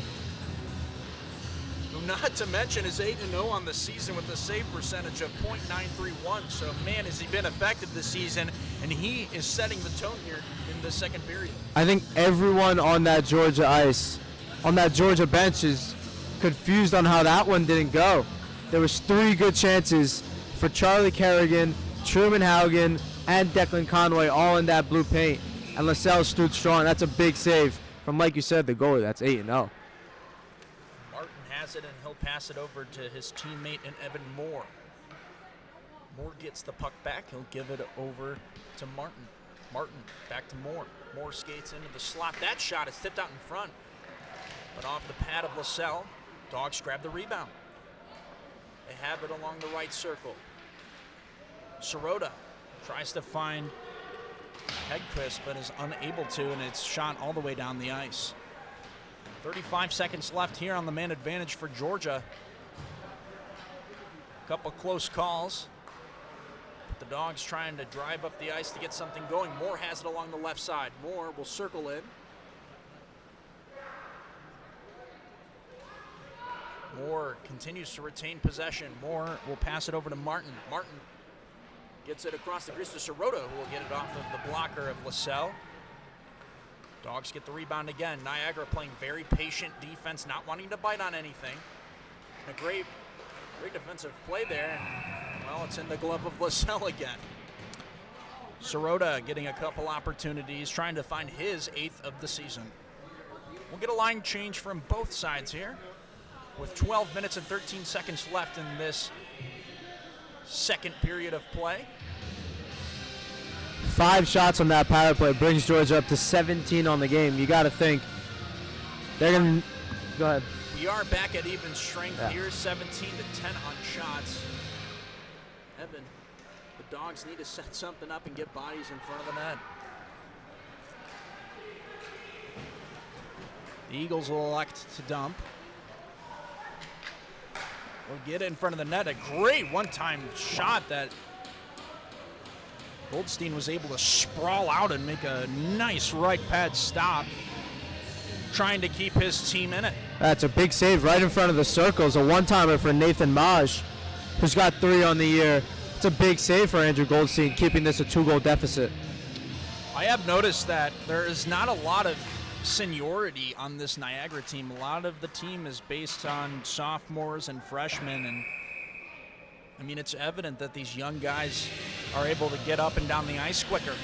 who, not to mention, is 8-0 on the season with a save percentage of .931. So, man, has he been effective this season, and he is setting the tone here in the second period. I think everyone on that Georgia ice, on that Georgia bench, is confused on how that one didn't go. There was 3 good chances for Charlie Kerrigan, Truman Haugen, and Declan Conway, all in that blue paint. And LaSalle stood strong. That's a big save from, like you said, the goalie. That's 8-0. Martin has it, and he'll pass it over to his teammate and Evan Moore. Moore gets the puck back. He'll give it over to Martin. Martin back to Moore. Moore skates into the slot. That shot is tipped out in front, but off the pad of LaSalle. Dogs grab the rebound. They have it along the right circle. Sirota tries to find Hedquist, but is unable to, and it's shot all the way down the ice. 35 seconds left here on the man advantage for Georgia. A couple close calls. But the Dogs trying to drive up the ice to get something going. Moore has it along the left side. Moore will circle in. Moore continues to retain possession. Moore will pass it over to Martin. Martin gets it across the crease to Sirota, who will get it off of the blocker of LaSalle. Dogs get the rebound again. Niagara playing very patient defense, not wanting to bite on anything. A great defensive play there. Well, it's in the glove of LaSalle again. Sirota getting a couple opportunities, trying to find his 8th of the season. We'll get a line change from both sides here, with 12 minutes and 13 seconds left in this second period of play. 5 shots on that power play brings Georgia up to 17 on the game. You got to think they're going to go ahead. We are back at even strength here, 17 to 10 on shots. Evan, the Dogs need to set something up and get bodies in front of the net. The Eagles will elect to dump. We'll get it in front of the net. A great one-time shot that Goldstein was able to sprawl out and make a nice right pad stop, trying to keep his team in it. That's a big save right in front of the circles. A one-timer for Nathan Maj, who's got 3 on the year. It's a big save for Andrew Goldstein, keeping this a 2-goal deficit. I have noticed that there is not a lot of seniority on this Niagara team. A lot of the team is based on sophomores and freshmen, and I mean, it's evident that these young guys are able to get up and down the ice quicker.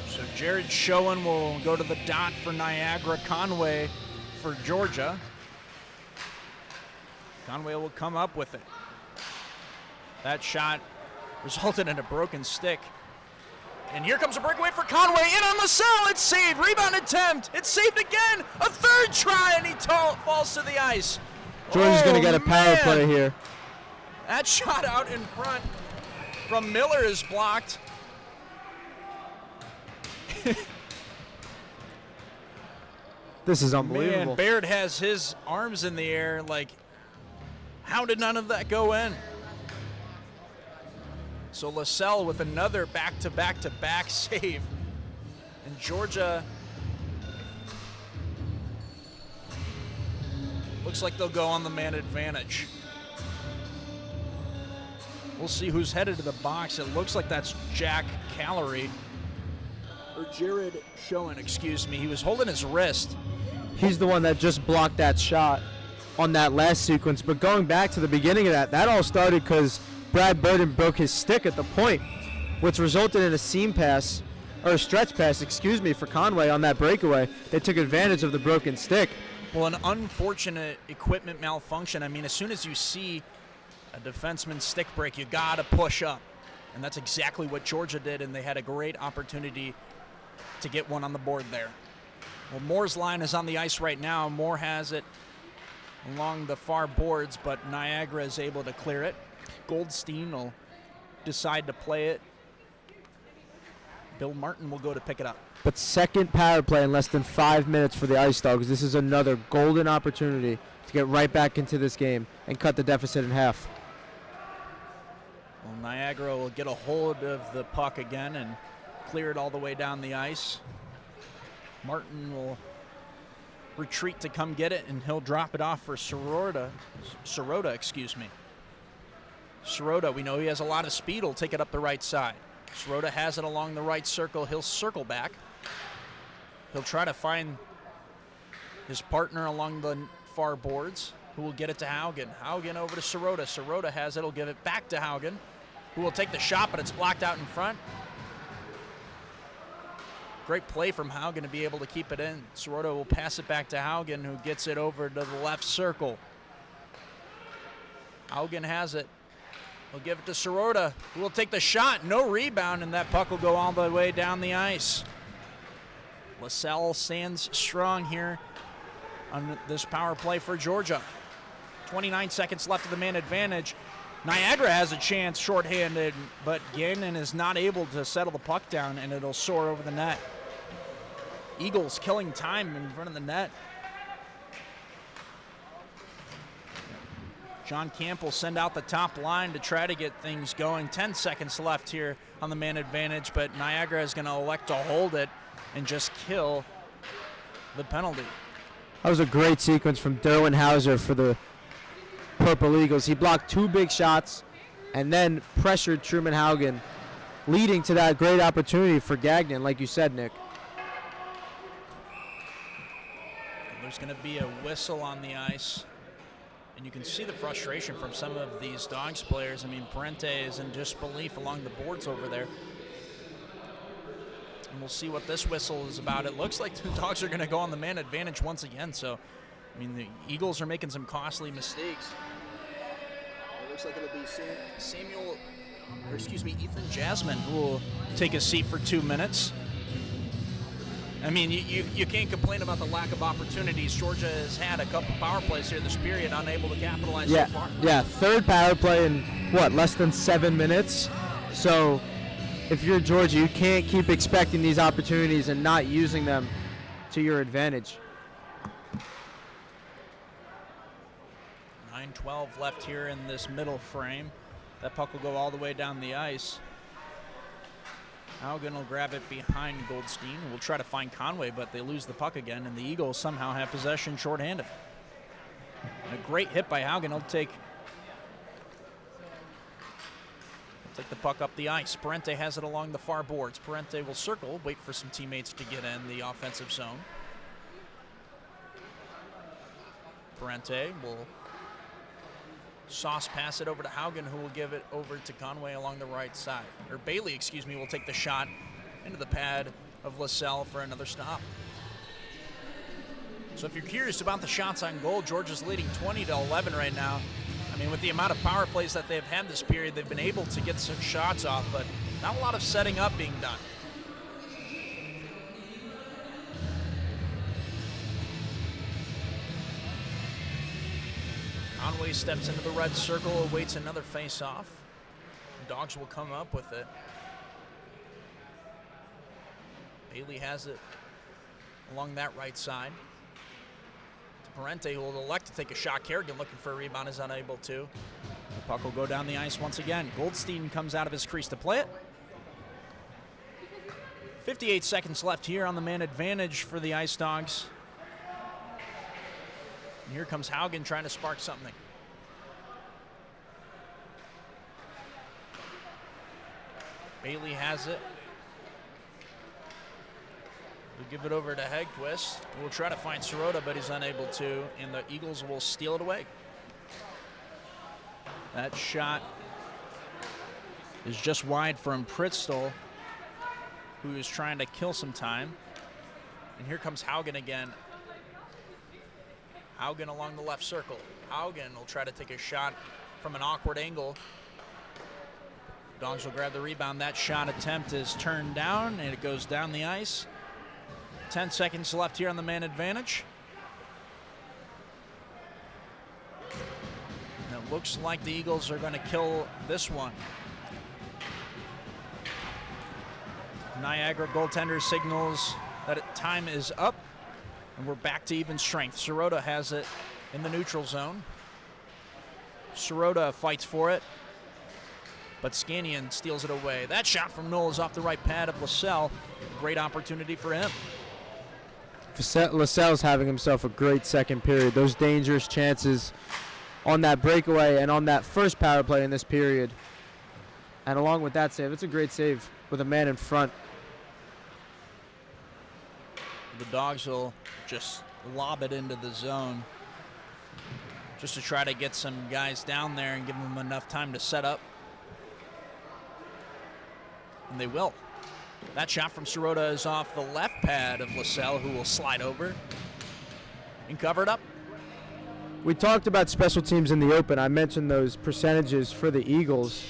So Jared Schoen will go to the dot for Niagara. Conway for Georgia. Conway will come up with it. That shot resulted in a broken stick. And here comes a breakaway for Conway. In on LaSalle. It's saved. Rebound attempt. It's saved again. A 3rd try, and he falls to the ice. Georgia's going to get a power play here. That shot out in front from Miller is blocked. This is unbelievable. Man, Baird has his arms in the air like, how did none of that go in? So LaSalle with another back-to-back-to-back save. And Georgia looks like they'll go on the man advantage. We'll see who's headed to the box. It looks like that's Jack Callery. Or Jared Schoen, excuse me. He was holding his wrist. He's the one that just blocked that shot on that last sequence. But going back to the beginning of that all started because Brad Burden broke his stick at the point, which resulted in a seam pass, or a stretch pass, excuse me, for Conway on that breakaway. They took advantage of the broken stick. Well, an unfortunate equipment malfunction. I mean, as soon as you see a defenseman's stick break, you got to push up. And that's exactly what Georgia did, and they had a great opportunity to get one on the board there. Well, Moore's line is on the ice right now. Moore has it along the far boards, but Niagara is able to clear it. Goldstein will decide to play it. Bill Martin will go to pick it up. But second power play in less than 5 minutes for the Ice Dawgs. This is another golden opportunity to get right back into this game and cut the deficit in half. Well, Niagara will get a hold of the puck again and clear it all the way down the ice. Martin will retreat to come get it, and he'll drop it off for Sirota, excuse me. Sirota, we know he has a lot of speed, will take it up the right side. Sirota has it along the right circle. He'll circle back. He'll try to find his partner along the far boards, who will get it to Haugen. Haugen over to Sirota. Sirota has it. He'll give it back to Haugen, who will take the shot, but it's blocked out in front. Great play from Haugen to be able to keep it in. Sirota will pass it back to Haugen, who gets it over to the left circle. Haugen has it. He'll give it to Sirota, who will take the shot. No rebound, and that puck will go all the way down the ice. LaSalle stands strong here on this power play for Georgia. 29 seconds left of the man advantage. Niagara has a chance shorthanded, but Gannon is not able to settle the puck down, and it'll soar over the net. Eagles killing time in front of the net. John Camp will send out the top line to try to get things going. 10 seconds left here on the man advantage, but Niagara is going to elect to hold it and just kill the penalty. That was a great sequence from Derwin Hauser for the Purple Eagles. He blocked 2 big shots and then pressured Truman Haugen, leading to that great opportunity for Gagnon, like you said, Nick. There's going to be a whistle on the ice. And you can see the frustration from some of these Dogs players. I mean, Parente is in disbelief along the boards over there. And we'll see what this whistle is about. It looks like the Dogs are going to go on the man advantage once again. So, I mean, the Eagles are making some costly mistakes. It looks like it'll be Ethan Jasmine, who will take a seat for 2 minutes. I mean, you can't complain about the lack of opportunities. Georgia has had a couple power plays here this period, unable to capitalize so far. Yeah, third power play in, less than 7 minutes? So if you're Georgia, you can't keep expecting these opportunities and not using them to your advantage. 9:12 left here in this middle frame. That puck will go all the way down the ice. Haugen will grab it behind Goldstein. We'll try to find Conway, but they lose the puck again, and the Eagles somehow have possession shorthanded. And a great hit by Haugen. He'll take the puck up the ice. Parente has it along the far boards. Parente will circle, wait for some teammates to get in the offensive zone. Parente will sauce pass it over to Haugen, who will give it over to Conway along the right side. Or Bailey, excuse me, will take the shot into the pad of LaSalle for another stop. So if you're curious about the shots on goal, Georgia's leading 20-11 right now. I mean, with the amount of power plays that they've had this period, they've been able to get some shots off, but not a lot of setting up being done. Conway steps into the red circle, awaits another face-off. Dogs will come up with it. Bailey has it along that right side. To Parente, who will elect to take a shot. Kerrigan looking for a rebound, is unable to. The puck will go down the ice once again. Goldstein comes out of his crease to play it. 58 seconds left here on the man advantage for the Ice Dawgs. And here comes Haugen trying to spark something. Bailey has it. We'll give it over to Hegquist. We'll try to find Sirota, but he's unable to, and the Eagles will steal it away. That shot is just wide from Pritzl, who is trying to kill some time. And here comes Haugen again. Haugen along the left circle. Haugen will try to take a shot from an awkward angle. Dogs will grab the rebound. That shot attempt is turned down, and it goes down the ice. 10 seconds left here on the man advantage. And it looks like the Eagles are going to kill this one. Niagara goaltender signals that time is up, and we're back to even strength. Sirota has it in the neutral zone. Sirota fights for it, but Scanian steals it away. That shot from Knoll is off the right pad of LaSalle. Great opportunity for him. LaSalle's having himself a great second period. Those dangerous chances on that breakaway and on that first power play in this period. And along with that save, it's a great save with a man in front. The Dogs will just lob it into the zone just to try to get some guys down there and give them enough time to set up. And they will. That shot from Sirota is off the left pad of LaSalle, who will slide over and cover it up. We talked about special teams in the open. I mentioned those percentages for the Eagles,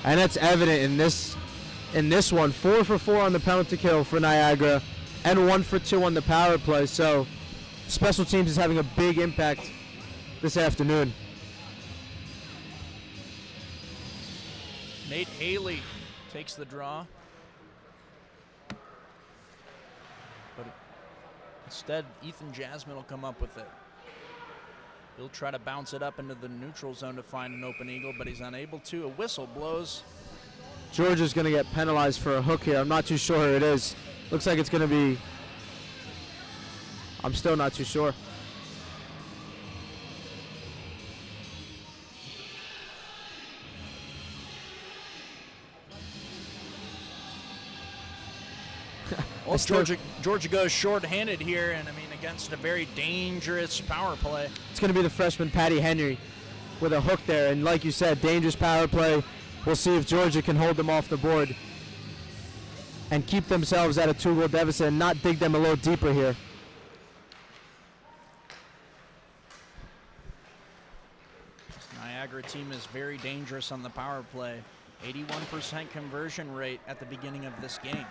and that's evident in this one. 4 for 4 on the penalty kill for Niagara, and 1 for 2 on the power play. So special teams is having a big impact this afternoon. Nate Haley takes the draw. But instead, Ethan Jasmine will come up with it. He'll try to bounce it up into the neutral zone to find an open Eagle, but he's unable to. A whistle blows. Georgia's going to get penalized for a hook here. I'm not too sure who it is. Looks like it's going to be... I'm still not too sure. Well, Georgia goes short-handed here, and I mean, against a very dangerous power play. It's going to be the freshman Patty Henry with a hook there, and like you said, dangerous power play. We'll see if Georgia can hold them off the board and keep themselves at a 2-goal deficit and not dig them a little deeper here. Niagara team is very dangerous on the power play. 81% conversion rate at the beginning of this game.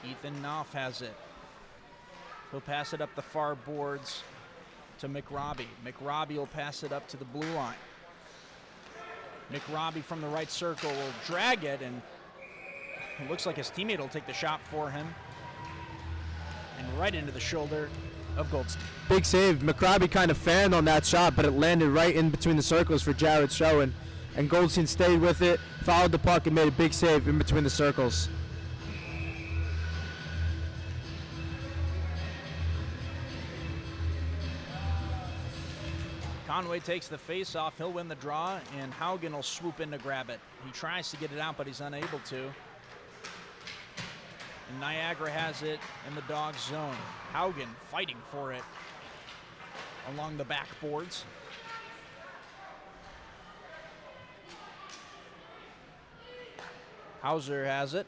Ethan Knopf has it. He'll pass it up the far boards to McRobbie. McRobbie will pass it up to the blue line. McRobbie from the right circle will drag it, and it looks like his teammate will take the shot for him. And right into the shoulder of Goldstein. Big save. McRobbie kind of fanned on that shot, but it landed right in between the circles for Jared Schoen. And Goldstein stayed with it, followed the puck, and made a big save in between the circles. Conway takes the face-off. He'll win the draw, and Haugen will swoop in to grab it. He tries to get it out, but he's unable to. And Niagara has it in the Dogs' zone. Haugen fighting for it along the backboards. Hauser has it.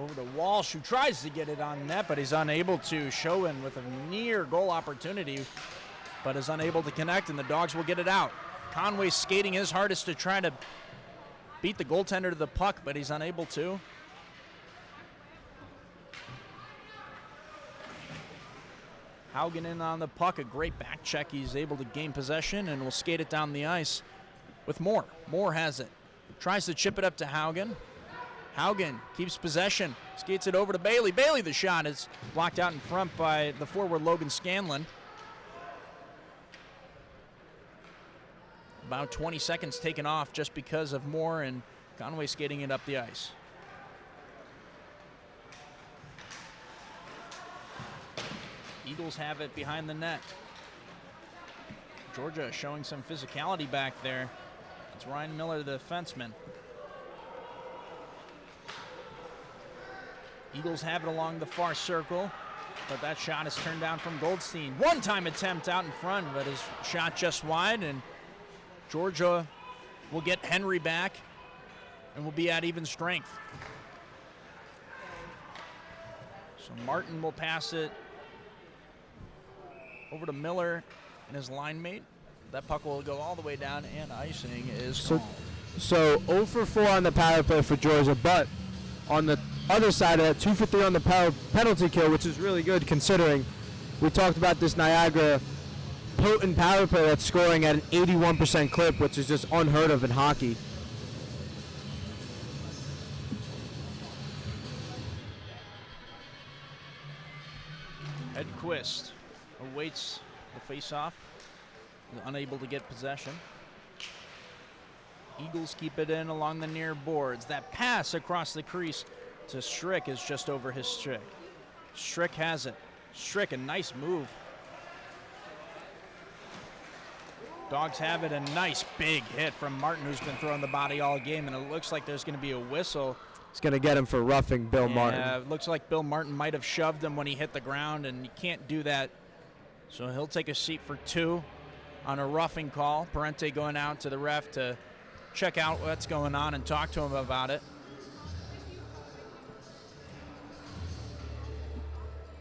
Over to Walsh, who tries to get it on net, but he's unable to. Schoen with a near goal opportunity, but is unable to connect, and the Dogs will get it out. Conway skating his hardest to try to beat the goaltender to the puck, but he's unable to. Haugen in on the puck, a great back check. He's able to gain possession and will skate it down the ice with Moore. Moore has it. Tries to chip it up to Haugen. Haugen keeps possession, skates it over to Bailey. Bailey, the shot is blocked out in front by the forward Logan Scanlon. About 20 seconds taken off just because of Moore and Conway skating it up the ice. Eagles have it behind the net. Georgia showing some physicality back there. It's Ryan Miller, the defenseman. Eagles have it along the far circle, but that shot is turned down from Goldstein. One-time attempt out in front, but his shot just wide, and Georgia will get Henry back and will be at even strength. So Martin will pass it over to Miller and his line mate. That puck will go all the way down, and icing is called. So 0 for 4 on the power play for Georgia, but on the other side of that, 2 for 3 on the penalty kill, which is really good considering we talked about this Niagara potent power play that's scoring at an 81% clip, which is just unheard of in hockey. Edquist awaits the face-off, unable to get possession. Eagles keep it in along the near boards. That pass across the crease to Strick is just over his stick. Strick has it. Strick, a nice move. Dogs have it, a nice big hit from Martin, who's been throwing the body all game, and it looks like there's going to be a whistle. It's going to get him for roughing Bill Martin. Yeah, it looks like Bill Martin might have shoved him when he hit the ground, and you can't do that. So he'll take a seat for 2 on a roughing call. Parente going out to the ref to check out what's going on and talk to him about it.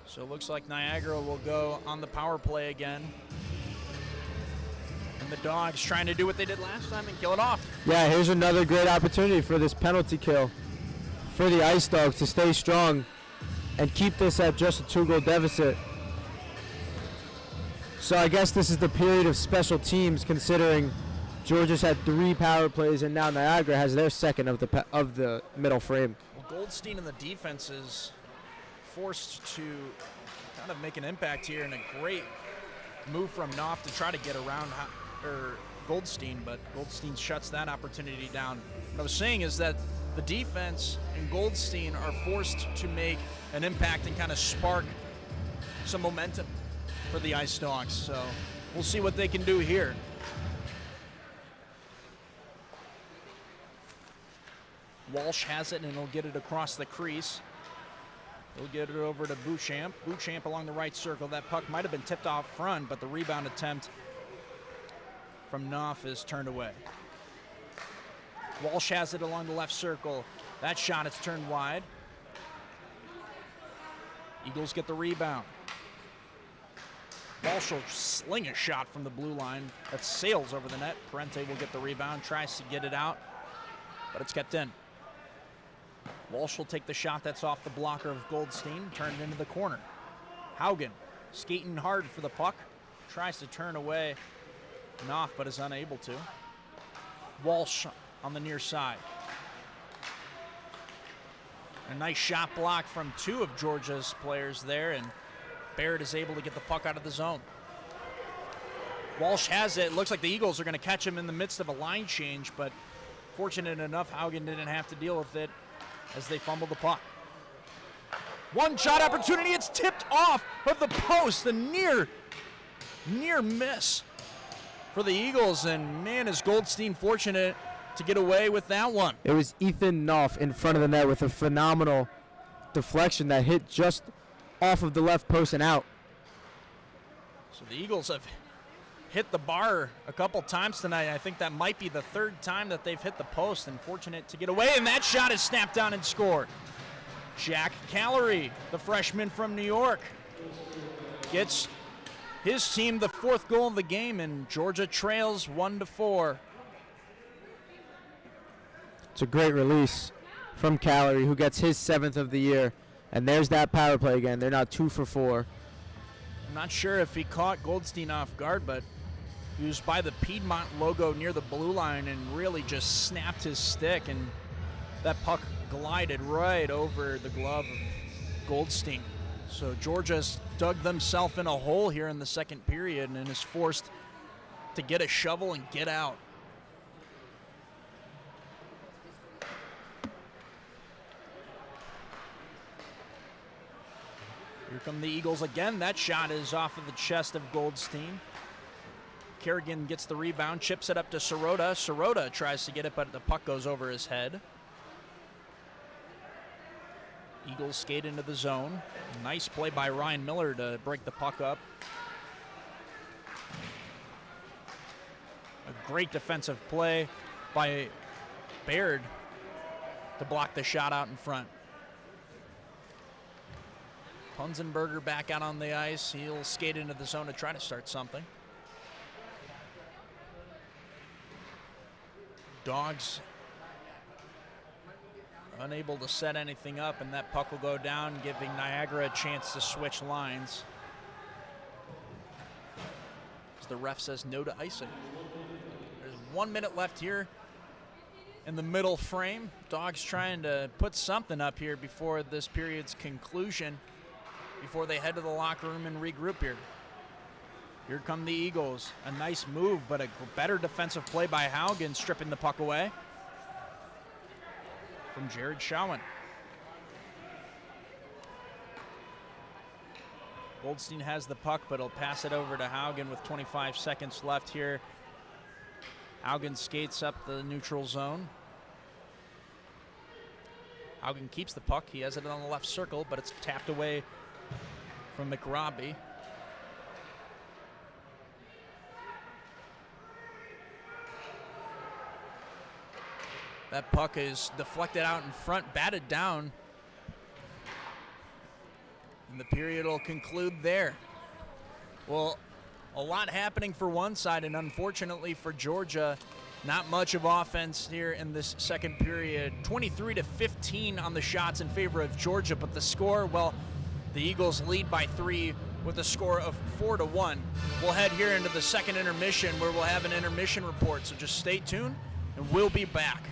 So it looks like Niagara will go on the power play again. And the Dogs trying to do what they did last time and kill it off. Yeah, here's another great opportunity for this penalty kill for the Ice Dawgs to stay strong and keep this at just a 2-goal deficit. So I guess this is the period of special teams, considering Georgia's had 3 power plays and now Niagara has their second of the middle frame. Well, Goldstein and the defense is forced to kind of make an impact here, and a great move from Knopf to try to get around Goldstein, but Goldstein shuts that opportunity down. What I was saying is that the defense and Goldstein are forced to make an impact and kind of spark some momentum for the Ice Dawgs. So we'll see what they can do here. Walsh has it, and he'll get it across the crease. He'll get it over to Beauchamp. Beauchamp along the right circle. That puck might have been tipped off front, but the rebound attempt from Knopf is turned away. Walsh has it along the left circle. That shot is turned wide. Eagles get the rebound. Walsh will sling a shot from the blue line that sails over the net. Parente will get the rebound, tries to get it out, but it's kept in. Walsh will take the shot that's off the blocker of Goldstein, turn it into the corner. Haugen skating hard for the puck, tries to turn away Knopf, but is unable to. Walsh on the near side. A nice shot block from 2 of Georgia's players there, and Barrett is able to get the puck out of the zone. Walsh has it. Looks like the Eagles are going to catch him in the midst of a line change, but fortunate enough, Haugen didn't have to deal with it as they fumbled the puck. One shot opportunity, it's tipped off of the post, a near miss for the Eagles, and man, is Goldstein fortunate to get away with that one. It was Ethan Knopf in front of the net with a phenomenal deflection that hit just off of the left post and out. So the Eagles have hit the bar a couple times tonight. I think that might be the 3rd time that they've hit the post, and fortunate to get away, and that shot is snapped down and scored. Jack Callery, the freshman from New York, gets his team the 4th goal of the game, and Georgia trails 1-4. It's a great release from Callery, who gets his 7th of the year, and there's that power play again. They're now 2 for 4. I'm not sure if he caught Goldstein off guard, but he was by the Piedmont logo near the blue line and really just snapped his stick, and that puck glided right over the glove of Goldstein. So Georgia's dug themselves in a hole here in the second period and is forced to get a shovel and get out. Here come the Eagles again. That shot is off of the chest of Goldstein. Kerrigan gets the rebound, chips it up to Sirota. Sirota tries to get it, but the puck goes over his head. Eagles skate into the zone. Nice play by Ryan Miller to break the puck up. A great defensive play by Baird to block the shot out in front. Punzenberger back out on the ice. He'll skate into the zone to try to start something. Dogs unable to set anything up, and that puck will go down, giving Niagara a chance to switch lines. As the ref says no to icing. There's 1 minute left here in the middle frame. Dogs trying to put something up here before this period's conclusion, before they head to the locker room and regroup here. Here come the Eagles. A nice move, but a better defensive play by Haugen, stripping the puck away from Jared Schowen. Goldstein has the puck, but he'll pass it over to Haugen with 25 seconds left here. Haugen skates up the neutral zone. Haugen keeps the puck. He has it on the left circle, but it's tapped away from McRobbie. That puck is deflected out in front, batted down. And the period will conclude there. Well, a lot happening for one side, and unfortunately for Georgia, not much of offense here in this second period. 23-15 on the shots in favor of Georgia, but the score, well, the Eagles lead by 3 with a score of 4-1. We'll head here into the second intermission, where we'll have an intermission report, so just stay tuned, and we'll be back.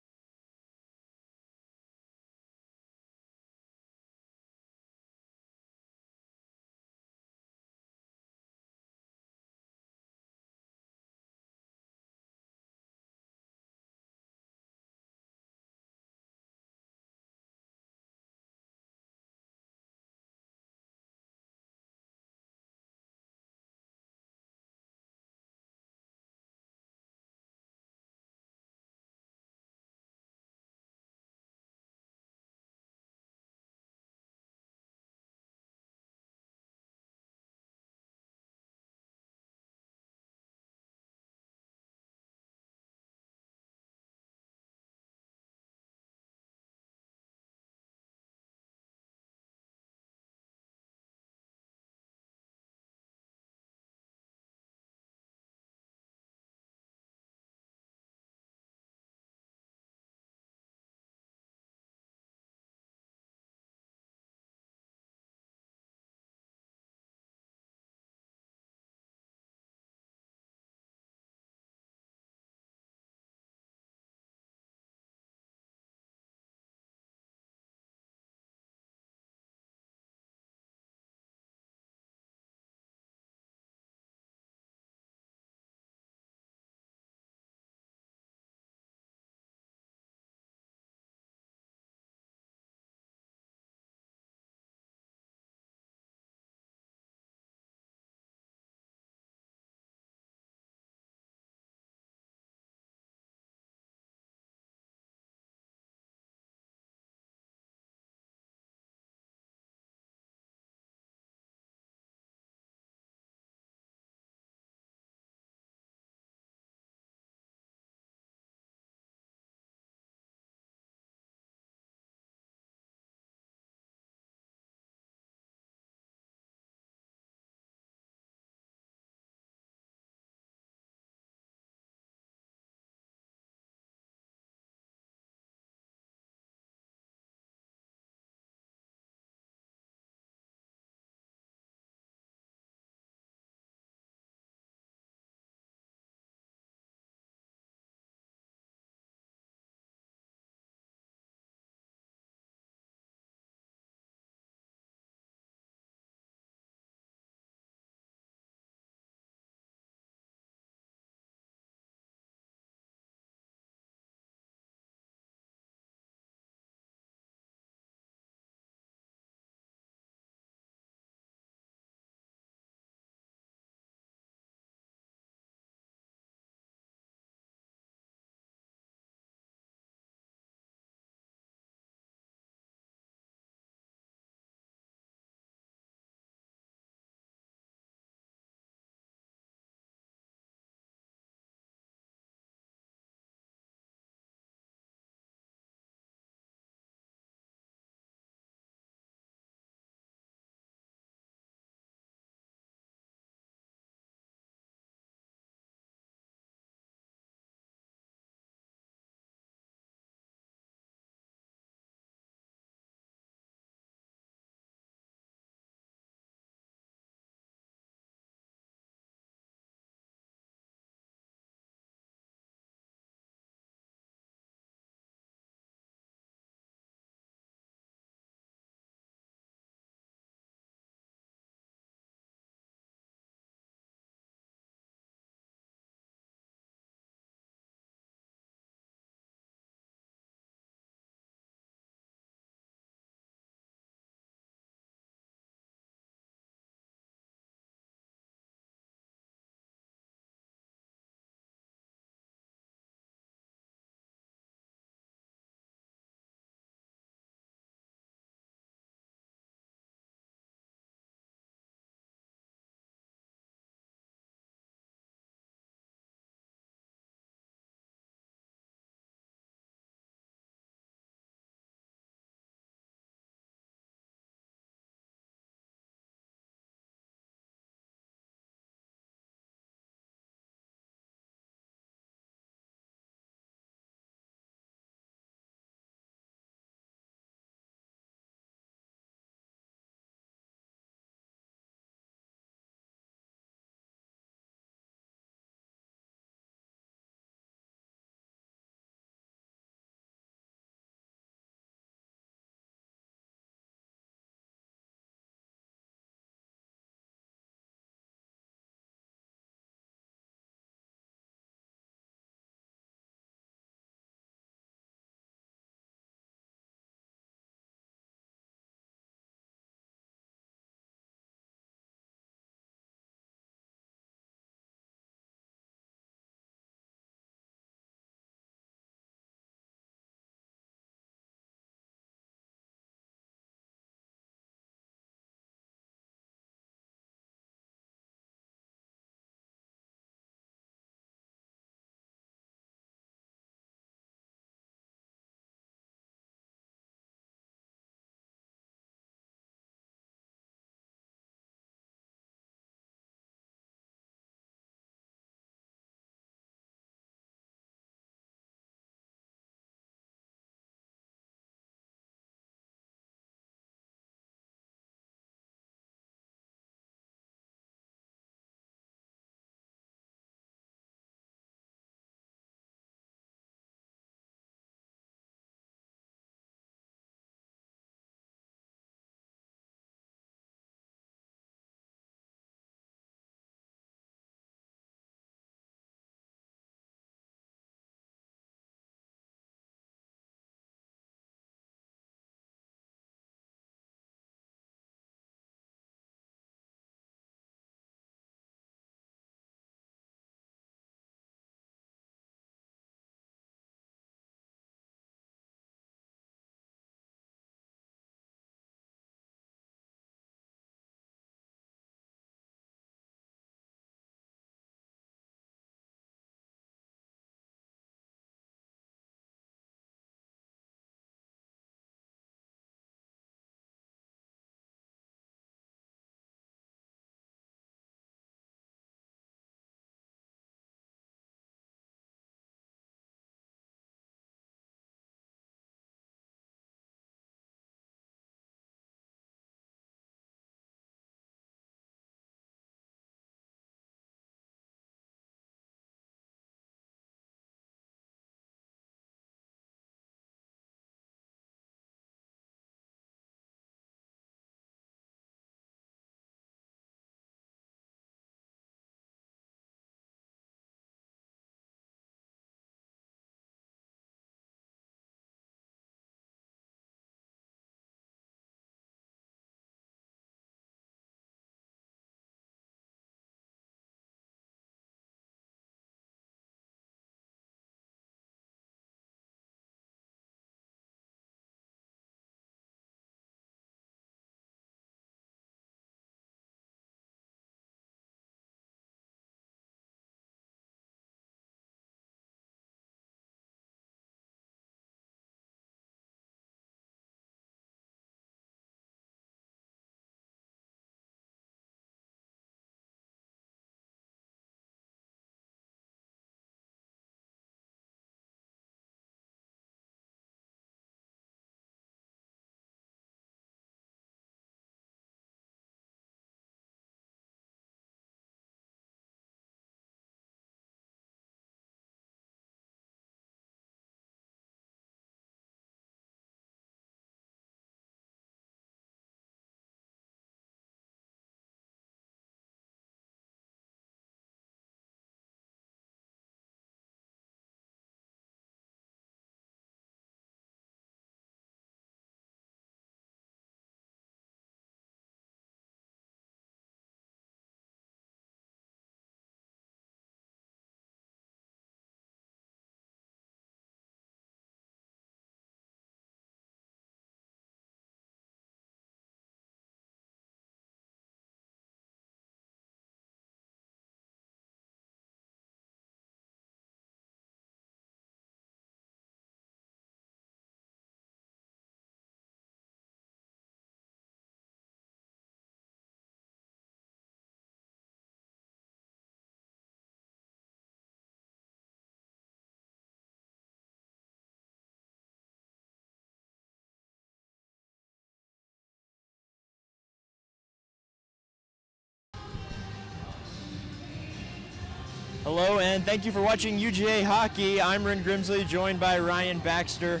Hello, and thank you for watching UGA Hockey. I'm Ren Grimsley, joined by Ryan Baxter.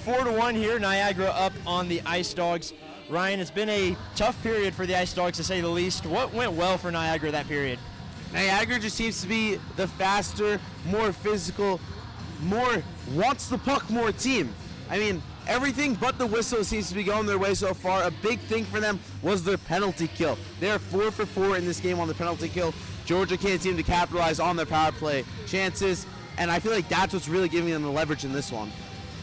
4-1 here, Niagara up on the Ice Dawgs. Ryan, it's been a tough period for the Ice Dawgs, to say the least. What went well for Niagara that period? Niagara just seems to be the faster, more physical, more wants the puck more team. I mean, everything but the whistle seems to be going their way so far. A big thing for them was their penalty kill. They're 4 for 4 in this game on the penalty kill. Georgia can't seem to capitalize on their power play chances, and I feel like that's what's really giving them the leverage in this one.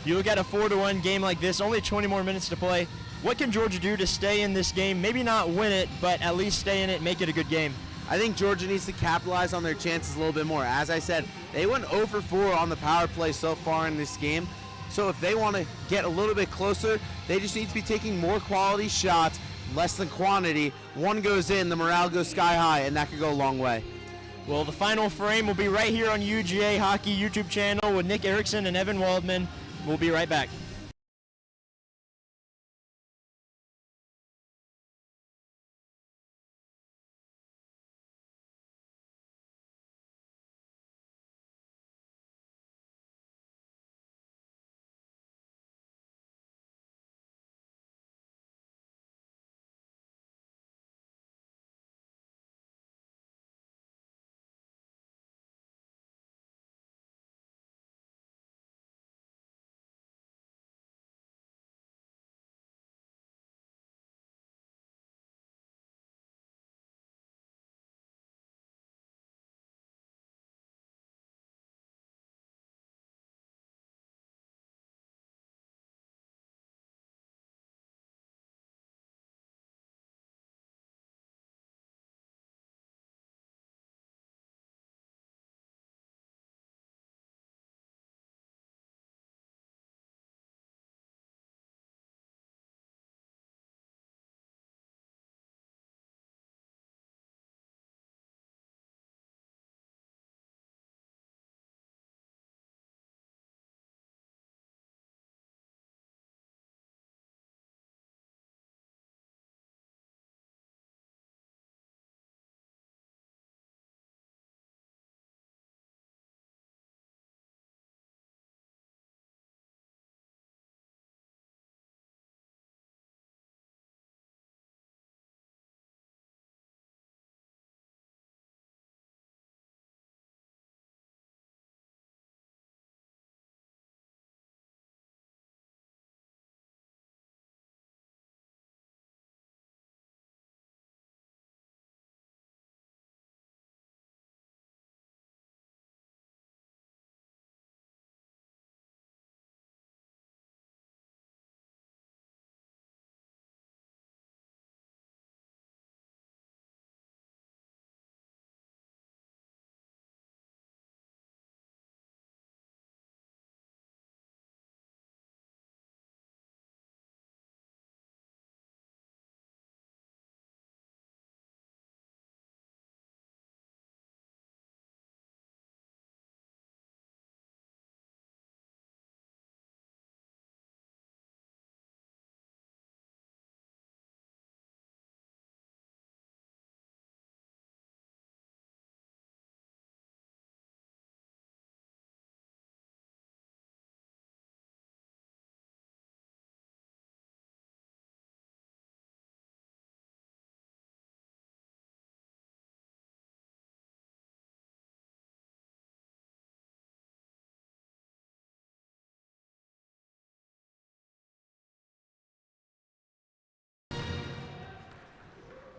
You look at a 4-1 game like this, only 20 more minutes to play. What can Georgia do to stay in this game? Maybe not win it, but at least stay in it, make it a good game. I think Georgia needs to capitalize on their chances a little bit more. As I said, they went 0 for 4 on the power play so far in this game. So if they want to get a little bit closer, they just need to be taking more quality shots, less than quantity. One goes in, the morale goes sky high, and that could go a long way. Well, the final frame will be right here on UGA Hockey YouTube channel with Nick Erickson and Evan Waldman. We'll be right back.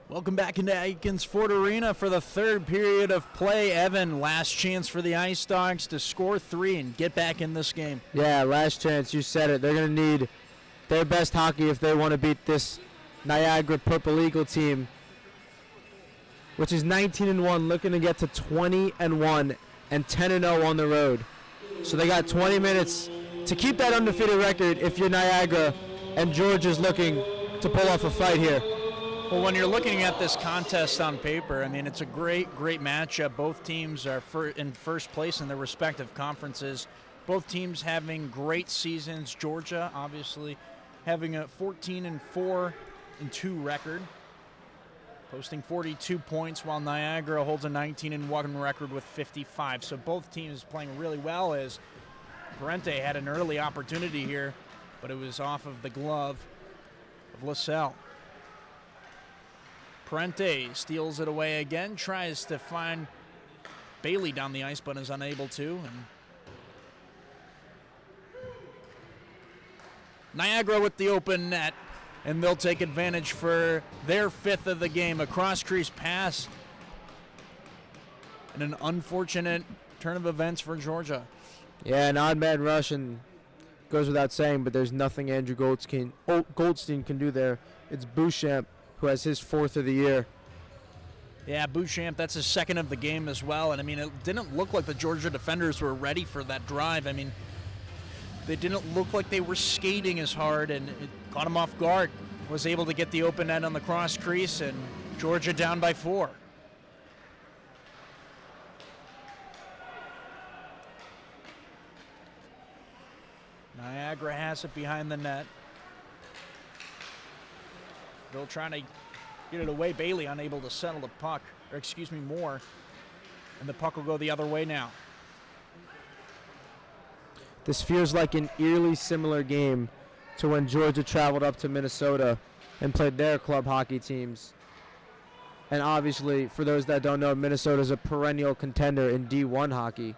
Welcome back into Akins Ford Arena for the third period of play. Evan, last chance for the Ice Dawgs to score 3 and get back in this game. Yeah, last chance. You said it. They're going to need their best hockey if they want to beat this Niagara Purple Eagle team, which is 19-1, looking to get to 20-1 and 10-0 on the road. So they got 20 minutes to keep that undefeated record if you're Niagara, and Georgia's looking to pull off a fight here. Well, when you're looking at this contest on paper, I mean, it's a great matchup. Both teams are in first place in their respective conferences. Both teams having great seasons. Georgia, obviously, having a 14-4-2 record. posting 42 points while Niagara holds a 19-1 record with 55. So both teams playing really well as Parente had an early opportunity here, but it was off of the glove of LaSalle. Parente steals it away again, tries to find Bailey down the ice, but is unable to. And Niagara with the open net, and they'll take advantage for their 5th of the game. A cross-crease pass and an unfortunate turn of events for Georgia. Yeah, an odd man rush, and goes without saying, but there's nothing Andrew Goldstein can do there. It's Bouchamp who has his 4th of the year. Yeah, Bouchamp, that's his 2nd of the game as well. And, I mean, it didn't look like the Georgia defenders were ready for that drive. I mean, they didn't look like they were skating as hard, and it caught him off guard. Was able to get the open net on the cross crease, and Georgia down by 4. Niagara has it behind the net. They'll try to get it away. Bailey unable to settle the puck, or excuse me, Moore. And the puck will go the other way now. This feels like an eerily similar game to when Georgia traveled up to Minnesota and played their club hockey teams. And obviously, for those that don't know, Minnesota is a perennial contender in D1 hockey,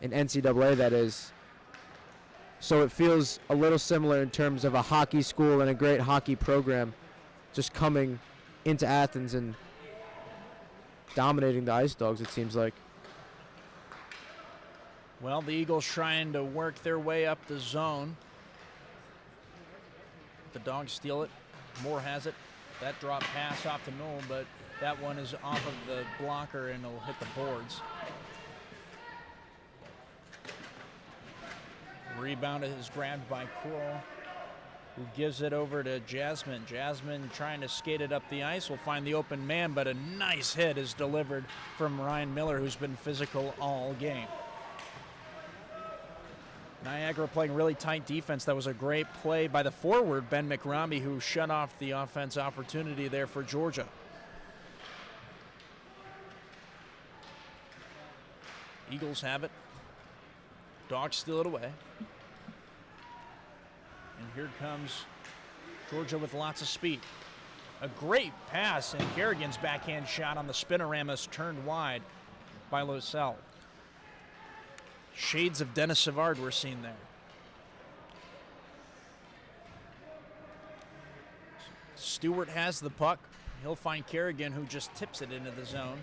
in NCAA that is. So it feels a little similar in terms of a hockey school and a great hockey program just coming into Athens and dominating the Ice Dawgs, it seems like. Well, the Eagles trying to work their way up the zone. The Dogs steal it. Moore has it. That drop pass off to Noel, but that one is off of the blocker and it'll hit the boards. Rebound is grabbed by Kroll, who gives it over to Jasmine. Jasmine trying to skate it up the ice. Will find the open man, but a nice hit is delivered from Ryan Miller, who's been physical all game. Niagara playing really tight defense. That was a great play by the forward, Ben McRombie, who shut off the offense opportunity there for Georgia. Eagles have it. Dogs steal it away. And here comes Georgia with lots of speed. A great pass, and Kerrigan's backhand shot on the spinorama's turned wide by LaSalle. Shades of Dennis Savard we're seeing there. Stewart has the puck. He'll find Kerrigan, who just tips it into the zone.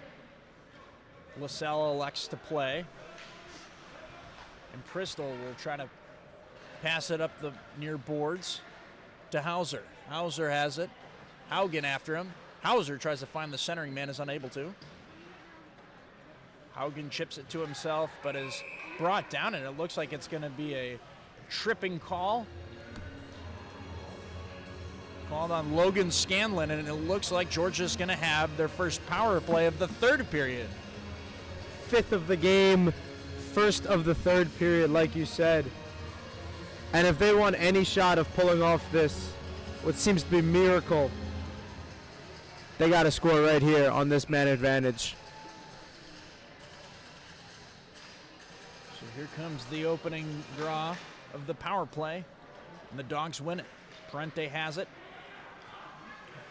LaSalle elects to play. And Bristol will try to pass it up the near boards to Hauser. Hauser has it. Haugen after him. Hauser tries to find the centering man, is unable to. Haugen chips it to himself, but is brought down, and it looks like it's going to be a tripping call. Called on Logan Scanlon, and it looks like Georgia's going to have their first power play of the 3rd period. 5th of the game, 1st of the 3rd period, like you said. And if they want any shot of pulling off this, what seems to be a miracle, they got to score right here on this man advantage. So here comes the opening draw of the power play, and the Dogs win it. Parente has it.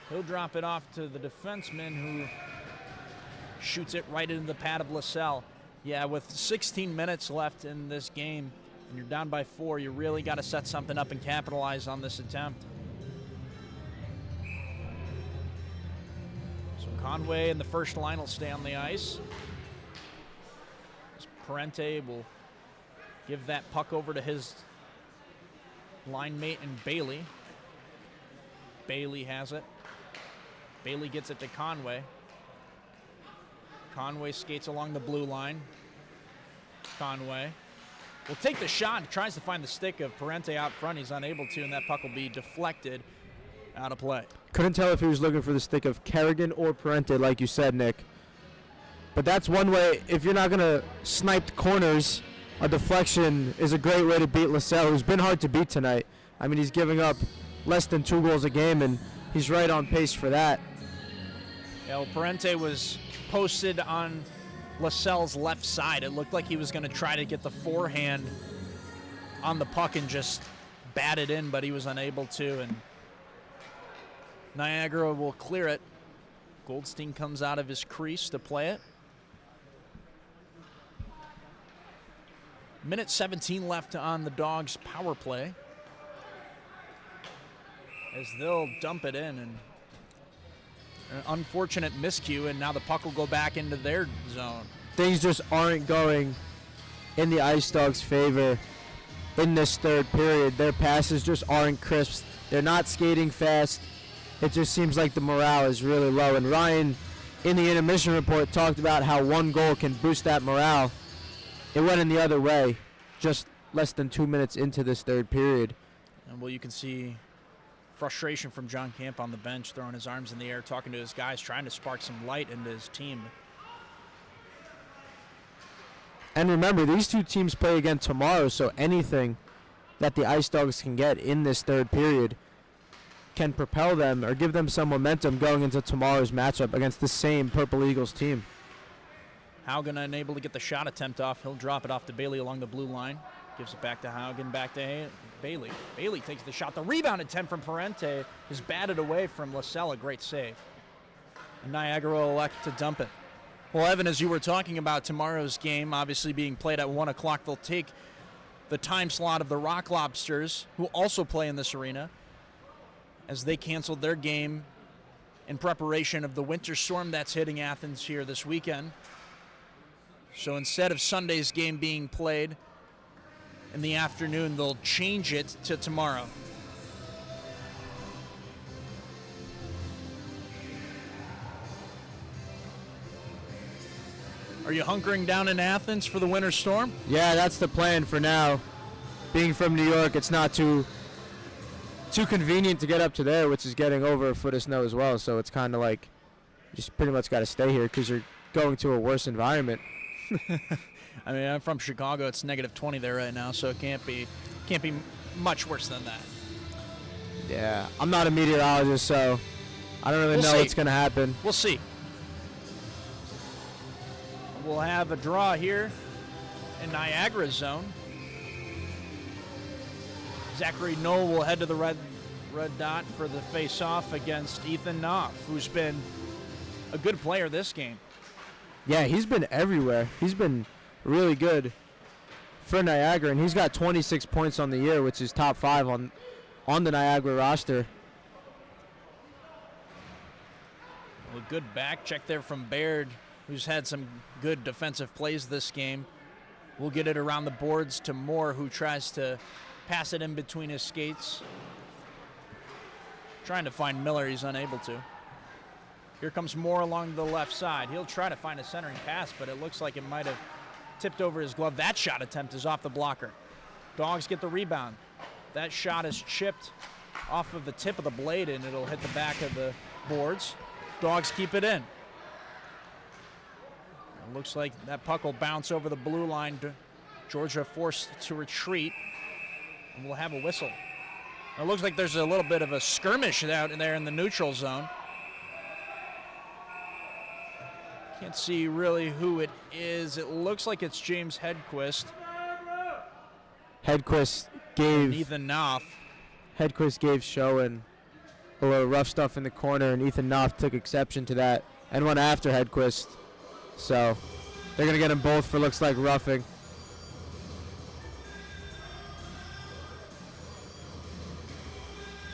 He'll drop it off to the defenseman, who shoots it right into the pad of LaSalle. Yeah, with 16 minutes left in this game, and you're down by 4, you really got to set something up and capitalize on this attempt. So Conway and the first line will stay on the ice. Parente will give that puck over to his line mate in Bailey. Bailey has it. Bailey gets it to Conway. Conway skates along the blue line. Conway will take the shot and tries to find the stick of Parente out front. He's unable to, and that puck will be deflected out of play. Couldn't tell if he was looking for the stick of Kerrigan or Parente, like you said, Nick. But that's one way. If you're not going to snipe corners, a deflection is a great way to beat LaSalle, who's been hard to beat tonight. I mean, he's giving up less than 2 goals a game, and he's right on pace for that. Yeah, well, Parente was posted on LaSalle's left side. It looked like he was going to try to get the forehand on the puck and just bat it in, but he was unable to, and Niagara will clear it. Goldstein comes out of his crease to play it. Minute 17 left on the Dogs' power play, as they'll dump it in, and an unfortunate miscue, and now the puck will go back into their zone. Things just aren't going in the Ice Dogs' favor in this third period. Their passes just aren't crisp. They're not skating fast. It just seems like the morale is really low. And Ryan, in the intermission report, talked about how one goal can boost that morale. It went in the other way just less than 2 minutes into this third period. And well, you can see frustration from John Camp on the bench, throwing his arms in the air, talking to his guys, trying to spark some light into his team. And remember, these two teams play again tomorrow, so anything that the Ice Dogs can get in this third period can propel them or give them some momentum going into tomorrow's matchup against the same Purple Eagles team. Haugen unable to get the shot attempt off. He'll drop it off to Bailey along the blue line. Gives it back to Haugen, back to Bailey. Bailey takes the shot. The rebound attempt from Parente is batted away from LaSalle. A great save. And Niagara will elect to dump it. Well, Evan, as you were talking about tomorrow's game, obviously being played at 1 o'clock, they'll take the time slot of the Rock Lobsters, who also play in this arena, as they canceled their game in preparation of the winter storm that's hitting Athens here this weekend. So instead of Sunday's game being played in the afternoon, they'll change it to tomorrow. Are you hunkering down in Athens for the winter storm? Yeah, that's the plan for now. Being from New York, it's not too convenient to get up to there, which is getting over a foot of snow as well. So it's kind of like you just pretty much got to stay here because you're going to a worse environment. I mean, I'm from Chicago. It's negative 20 there right now, so it can't be much worse than that. Yeah, I'm not a meteorologist, so I don't really know what's going to happen. We'll see. We'll have a draw here in Niagara's zone. Zachary Knoll will head to the red dot for the face-off against Ethan Knopf, who's been a good player this game. Yeah, he's been everywhere. He's been really good for Niagara, and he's got 26 points on the year, which is top 5 on the Niagara roster. Well, a good back check there from Baird, who's had some good defensive plays this game. We'll get it around the boards to Moore, who tries to pass it in between his skates. Trying to find Miller, he's unable to. Here comes Moore along the left side. He'll try to find a centering pass, but it looks like it might have tipped over his glove. That shot attempt is off the blocker. Dogs get the rebound. That shot is chipped off of the tip of the blade, and it'll hit the back of the boards. Dogs keep it in. It looks like that puck will bounce over the blue line. Georgia forced to retreat, and we'll have a whistle. It looks like there's a little bit of a skirmish out in there in the neutral zone. Can't see really who it is. It looks like it's James Hedquist. Hedquist gave Ethan Knopf. Hedquist gave Schoen a little rough stuff in the corner, and Ethan Knopf took exception to that and went after Hedquist. So they're going to get them both for looks like roughing.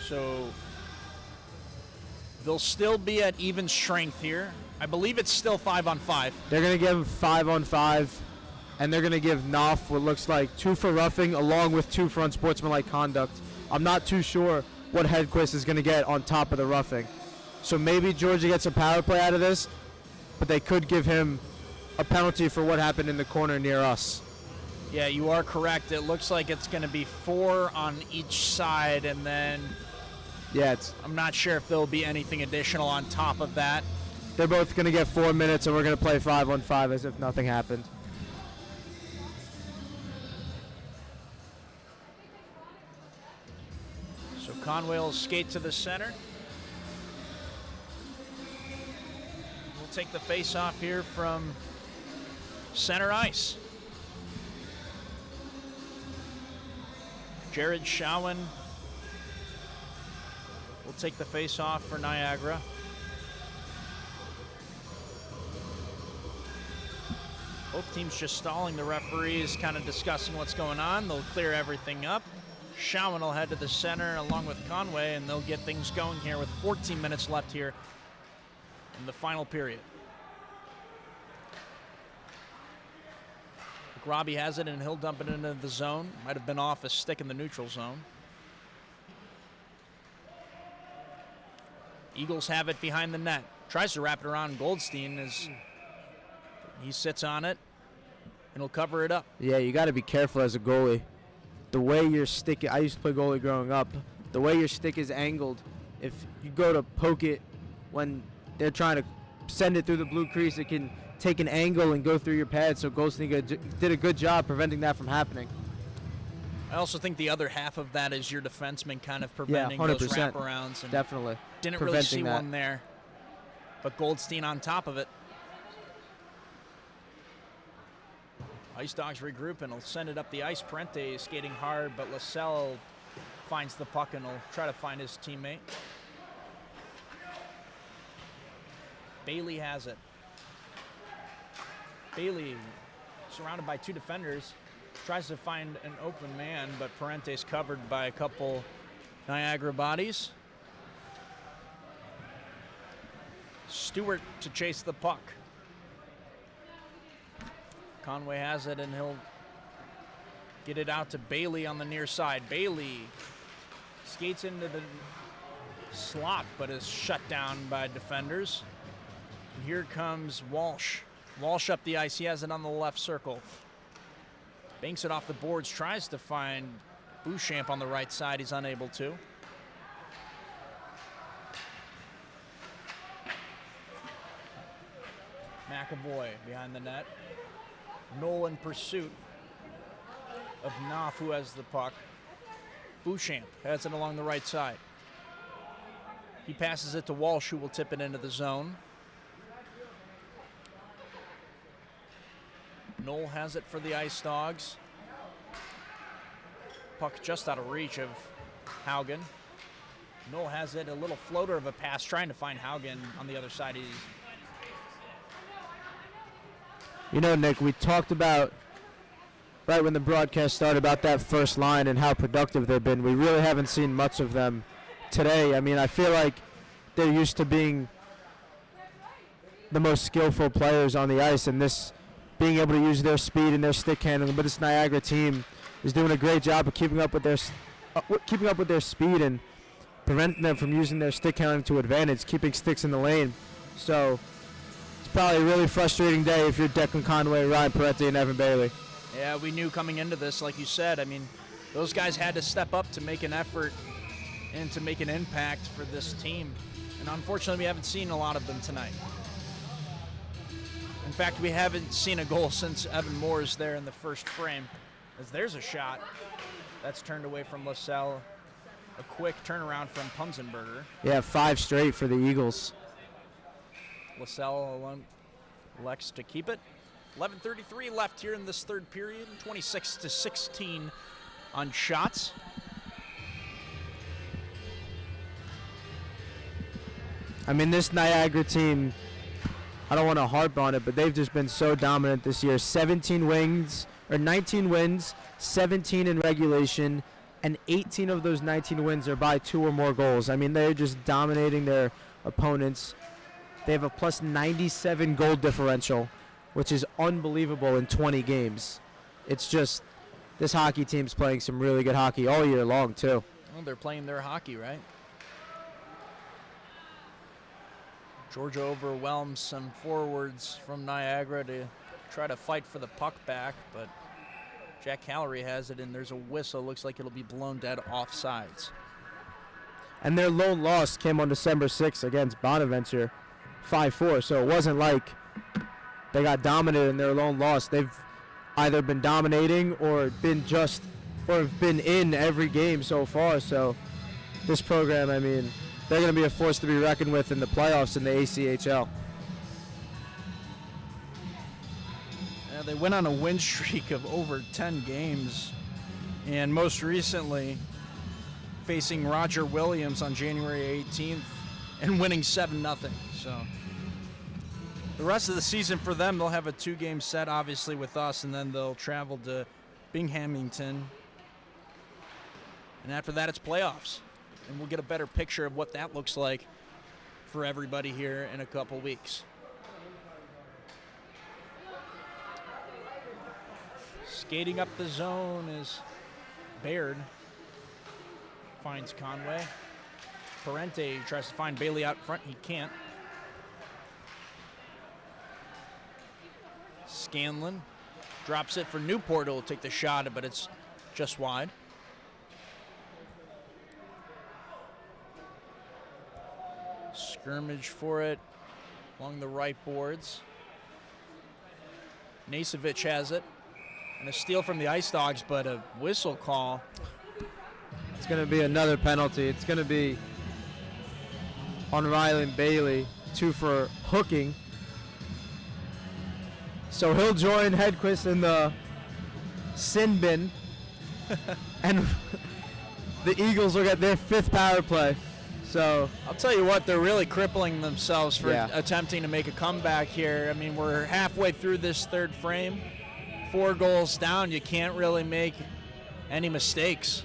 So they'll still be at even strength here. I believe it's still 5-on-5. They're going to give him 5-on-5, and they're going to give Knopf what looks like 2 for roughing along with 2 for unsportsmanlike conduct. I'm not too sure what Hedquist is going to get on top of the roughing. So maybe Georgia gets a power play out of this, but they could give him a penalty for what happened in the corner near us. Yeah, you are correct. It looks like it's going to be 4 on each side, and then I'm not sure if there'll be anything additional on top of that. They're both going to get 4 minutes, and we're going to play 5-on-5 as if nothing happened. So Conway will skate to the center. take the face-off here from center ice. Jared Shawan will take the face-off for Niagara. Both teams just stalling. The referees kind of discussing what's going on. They'll clear everything up. Shawan will head to the center along with Conway, and they'll get things going here with 14 minutes left here in the final period. Robbie has it, and he'll dump it into the zone. Might have been off a stick in the neutral zone. Eagles have it behind the net. Tries to wrap it around Goldstein as he sits on it, and he'll cover it up. Yeah, you got to be careful as a goalie. The way your stick, I used to play goalie growing up, the way your stick is angled, if you go to poke it when they're trying to send it through the blue crease, it can take an angle and go through your pad, so Goldstein did a good job preventing that from happening. I also think the other half of that is your defenseman kind of preventing those wraparounds. And definitely. Didn't really see one there, but Goldstein on top of it. Ice Dawgs regroup and will send it up the ice. Parente is skating hard, but LaSalle finds the puck and will try to find his teammate. Bailey has it. Bailey, surrounded by two defenders, tries to find an open man, but Parente's covered by a couple Niagara bodies. Stewart to chase the puck. Conway has it, and he'll get it out to Bailey on the near side. Bailey skates into the slot, but is shut down by defenders. And here comes Walsh. Walsh up the ice. He has it on the left circle. Banks it off the boards. Tries to find Bouchamp on the right side. He's unable to. McAvoy behind the net. Knoll in pursuit of Knopf, who has the puck. Bouchamp has it along the right side. He passes it to Walsh, who will tip it into the zone. Knoll has it for the Ice Dawgs. Puck just out of reach of Haugen. Knoll has it, a little floater of a pass, trying to find Haugen on the other side. You know, Nick, we talked about, right when the broadcast started, about that first line and how productive they've been. We really haven't seen much of them today. I mean, I feel like they're used to being the most skillful players on the ice, and this being able to use their speed and their stick handling. But this Niagara team is doing a great job of keeping up with their speed and preventing them from using their stick handling to advantage, keeping sticks in the lane. So it's probably a really frustrating day if you're Declan Conway, Ryan Parente, and Evan Bailey. Yeah, we knew coming into this, like you said, I mean, those guys had to step up to make an effort and to make an impact for this team. And unfortunately, we haven't seen a lot of them tonight. In fact, we haven't seen a goal since Evan Moore's there in the first frame. As there's a shot that's turned away from LaSalle. A quick turnaround from Punzenberger. Yeah, 5 straight for the Eagles. LaSalle elects to keep it. 11:33 left here in this third period. 26-16 on shots. I mean, this Niagara team, I don't want to harp on it, but they've just been so dominant this year. 19 wins, 17 in regulation, and 18 of those 19 wins are by 2 or more goals. I mean, they're just dominating their opponents. They have a plus 97 goal differential, which is unbelievable in 20 games. It's just, this hockey team's playing some really good hockey all year long, too. Well, they're playing their hockey, right? Georgia overwhelms some forwards from Niagara to try to fight for the puck back, but Jack Callery has it, and there's a whistle. Looks like it'll be blown dead offsides. And their lone loss came on December 6th against Bonaventure, 5-4. So it wasn't like they got dominated in their lone loss. They've either been dominating or have been in every game so far. So this program, I mean, they're going to be a force to be reckoned with in the playoffs in the ACHL. Yeah, they went on a win streak of over 10 games, and most recently facing Roger Williams on January 18th and winning 7-0. So the rest of the season for them, they'll have a 2-game set, obviously, with us, and then they'll travel to Binghamton. And after that, it's playoffs. And we'll get a better picture of what that looks like for everybody here in a couple weeks. Skating up the zone is Baird. Finds Conway. Parente tries to find Bailey out front. He can't. Scanlon drops it for Newport. He'll take the shot, but it's just wide. Skirmish for it along the right boards. Nasovic has it. And a steal from the Ice Dawgs, but a whistle call. It's going to be another penalty. It's going to be on Rylan Bailey, 2 for hooking. So he'll join Hedquist in the sin bin. And the Eagles will get their 5th power play. So I'll tell you what, they're really crippling themselves for Yeah. attempting to make a comeback here. I mean, we're halfway through this third frame. 4 goals down, you can't really make any mistakes.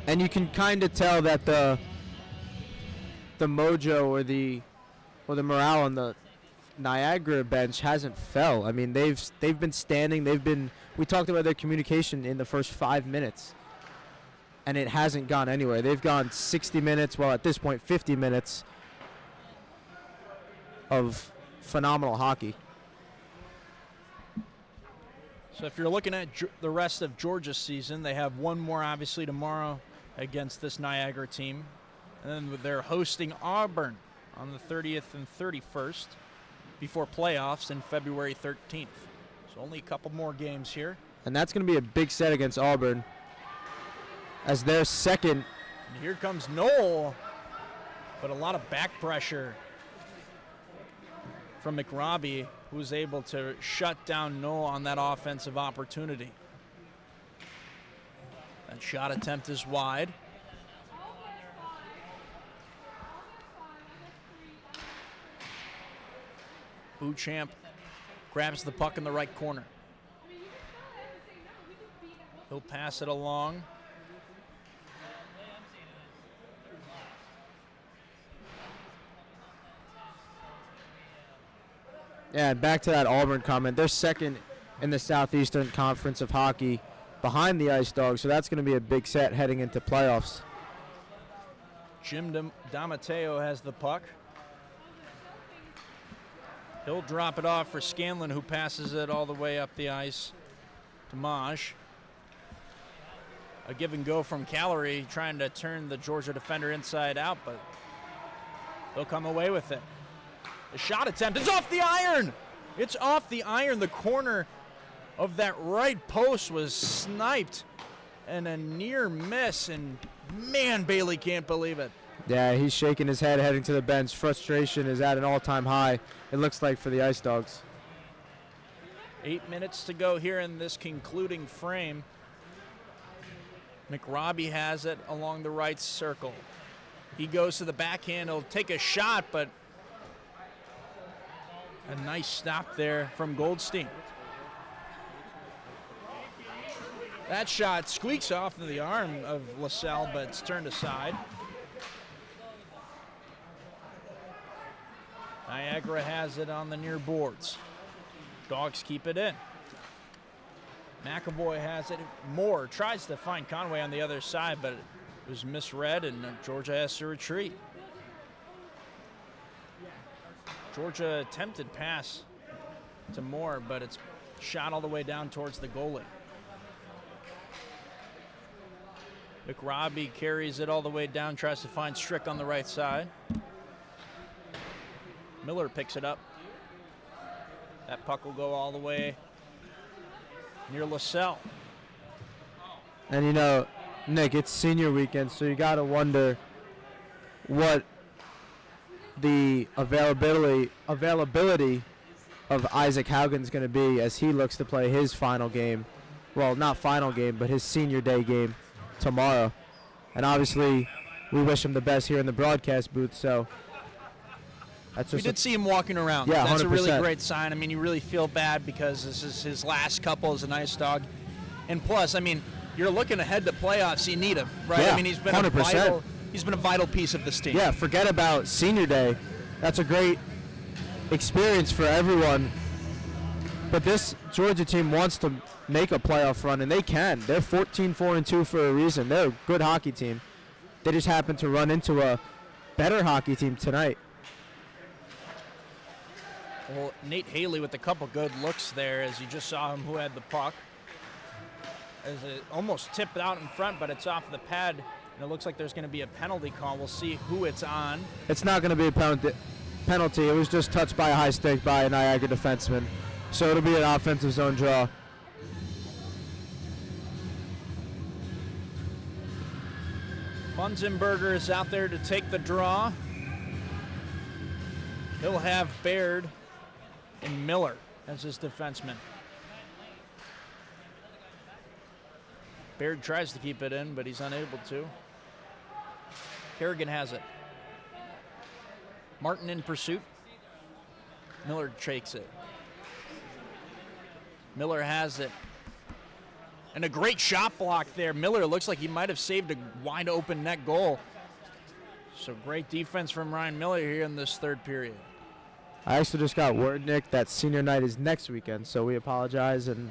and you can kind of tell that the mojo or the morale on the Niagara bench hasn't fell. I mean, they've been standing. We talked about their communication in the first 5 minutes, and it hasn't gone anywhere. They've gone 60 minutes, well, at this point, 50 minutes of phenomenal hockey. So if you're looking at the rest of Georgia's season, they have one more, obviously, tomorrow against this Niagara team. And then they're hosting Auburn on the 30th and 31st before playoffs in February 13th. So only a couple more games here. And that's going to be a big set against Auburn as their second. And here comes Knoll, but a lot of back pressure from McRobbie, who was able to shut down Knoll on that offensive opportunity. That shot attempt is wide. Beauchamp grabs the puck in the right corner. He'll pass it along. Yeah, back to that Auburn comment. They're second in the Southeastern Conference of Hockey behind the Ice Dawgs, so that's going to be a big set heading into playoffs. Jim Damateo has the puck. He'll drop it off for Scanlon, who passes it all the way up the ice to Maj. A give and go from Callery, trying to turn the Georgia defender inside out, but they'll come away with it. The shot attempt is off the iron. It's off the iron. The corner of that right post was sniped and a near miss, and man, Bailey can't believe it. Yeah, he's shaking his head heading to the bench. Frustration is at an all-time high, it looks like, for the Ice Dawgs. 8 minutes to go here in this concluding frame. McRobbie has it along the right circle. He goes to the backhand. He'll take a shot, but a nice stop there from Goldstein. That shot squeaks off of the arm of LaSalle, but it's turned aside. Niagara has it on the near boards. Dogs keep it in. McAvoy has it. Moore tries to find Conway on the other side, but it was misread, and Georgia has to retreat. Georgia attempted pass to Moore, but it's shot all the way down towards the goalie. McRobbie carries it all the way down, tries to find Strick on the right side. Miller picks it up. That puck will go all the way near LaSalle. And you know, Nick, it's senior weekend, so you got to wonder what the availability of Isaac Haugen's going to be as he looks to play his final game. Well, not final game, but his senior day game tomorrow. And obviously, we wish him the best here in the broadcast booth. So that's just we did see him walking around. Yeah, that's 100%. a really great sign. I mean, you really feel bad because this is his last couple as an Ice Dawg. And plus, I mean, you're looking ahead to playoffs. You need him, right? Yeah, I mean, he's been 100%. He's been a vital piece of this team. Yeah, forget about senior day. That's a great experience for everyone. But this Georgia team wants to make a playoff run, and they can. They're 14-4-2 for a reason. They're a good hockey team. They just happen to run into a better hockey team tonight. Well, Nate Haley with a couple good looks there as you just saw him who had the puck. As it almost tipped out in front, but it's off the pad, and it looks like there's going to be a penalty call. We'll see who it's on. It's not going to be a penalty. It was just touched by a high stick by a Niagara defenseman. So it'll be an offensive zone draw. Bunzenberger is out there to take the draw. He'll have Baird and Miller as his defenseman. Baird tries to keep it in, but he's unable to. Kerrigan has it. Martin in pursuit. Miller takes it. Miller has it. And a great shot block there. Miller looks like he might have saved a wide open net goal. So great defense from Ryan Miller here in this third period. I actually just got word, Nick, that senior night is next weekend, so we apologize. And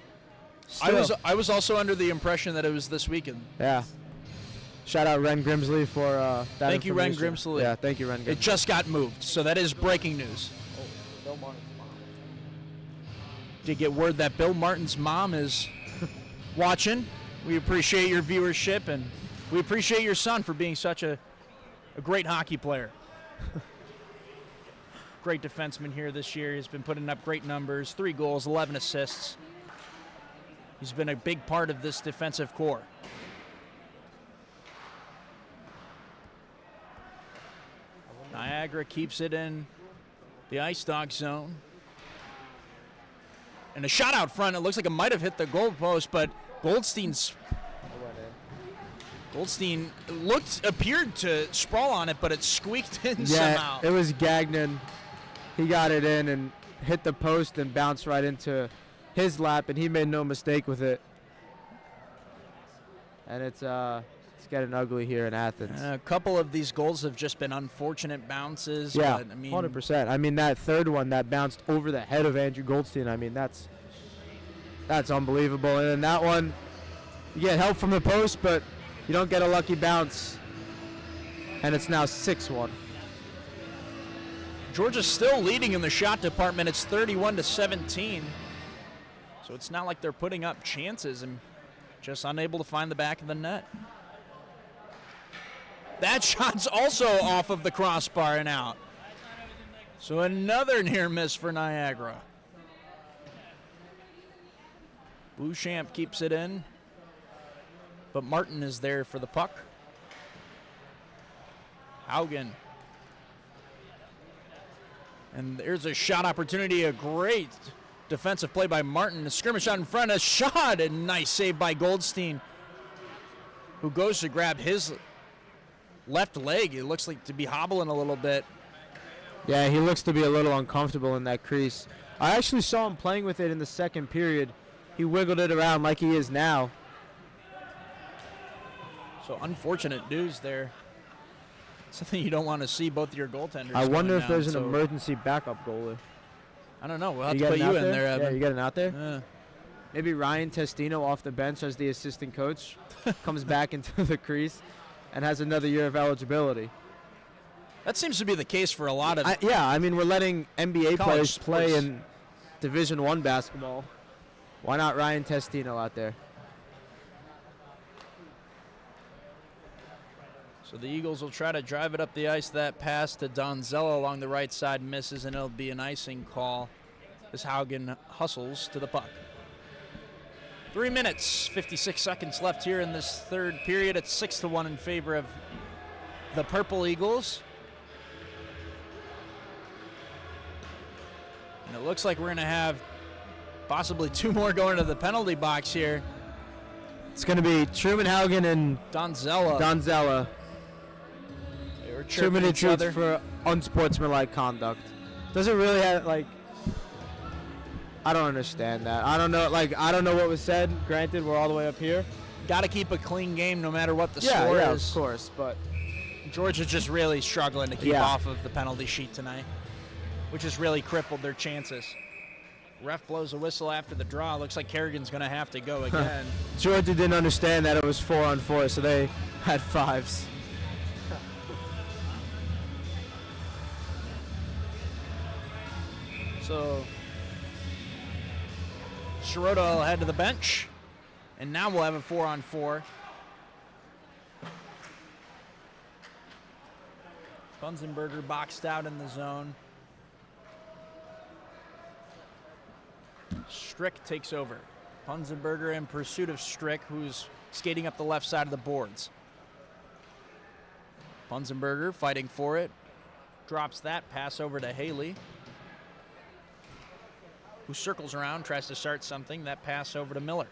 still, I was also under the impression that it was this weekend. yeah. Shout out Ren Grimsley for that Thank you, Ren information. Grimsley. Yeah, thank you, Ren Grimsley. It just got moved, so that is breaking news. Did get word that Bill Martin's mom is watching. We appreciate your viewership, and we appreciate your son for being such a great hockey player. Great defenseman here this year. He's been putting up great numbers, 3 goals, 11 assists. He's been a big part of this defensive core. Niagara keeps it in the Ice Dawg zone. And a shot out front. It looks like it might have hit the goal post, but Goldstein appeared to sprawl on it, but it squeaked in somehow. It was Gagnon. He got it in and hit the post and bounced right into his lap, and he made no mistake with it. And it's getting ugly here in Athens. A couple of these goals have just been unfortunate bounces. Yeah, but, I mean, 100%. I mean, that third one that bounced over the head of Andrew Goldstein, I mean, that's unbelievable. And then that one, you get help from the post, but you don't get a lucky bounce. And it's now 6-1. Georgia's still leading in the shot department. It's 31-17. So it's not like they're putting up chances and just unable to find the back of the net. That shot's also off of the crossbar and out. So another near miss for Niagara. Bouchamp keeps it in, but Martin is there for the puck. Haugen. And there's a shot opportunity, a great defensive play by Martin. A skirmish out in front, a shot, and nice save by Goldstein, who goes to grab his left leg. It looks like to be hobbling a little bit. Yeah, he looks to be a little uncomfortable in that crease. I actually saw him playing with it in the second period. He wiggled it around like he is now. So unfortunate news there. Something you don't want to see both of your goaltenders. I wonder if going there's down, an emergency backup goalie. I don't know. We'll have to getting put you out in there, Evan. Yeah, you getting out there? Maybe Ryan Testino off the bench as the assistant coach comes back into the crease and has another year of eligibility. That seems to be the case for a lot of. I mean, we're letting NBA college players play sports. in Division I basketball. Why not Ryan Testino out there? So the Eagles will try to drive it up the ice. That pass to Donzello along the right side misses, and it'll be an icing call as Haugen hustles to the puck. 3 minutes, 56 seconds left here in this third period. It's 6-1 in favor of the Purple Eagles. And it looks like we're going to have possibly 2 more going to the penalty box here. It's going to be Truman Haugen and Donzella. They were chirping each other for unsportsmanlike conduct. Doesn't really have, like, I don't understand that. I don't know, I don't know what was said. Granted, we're all the way up here. Got to keep a clean game no matter what the score Yeah, is. of course, but Georgia's just really struggling to keep off of the penalty sheet tonight, which has really crippled their chances. Ref blows a whistle after the draw. Looks like Kerrigan's going to have to go again. Georgia didn't understand that it was 4-on-4, so they had 5s. So Sirota will head to the bench, and now we'll have a 4-on-4. Bunzenberger boxed out in the zone. Strick takes over. Bunzenberger in pursuit of Strick, who's skating up the left side of the boards. Bunzenberger fighting for it. Drops that pass over to Haley, who circles around, tries to start something. That pass over to Miller.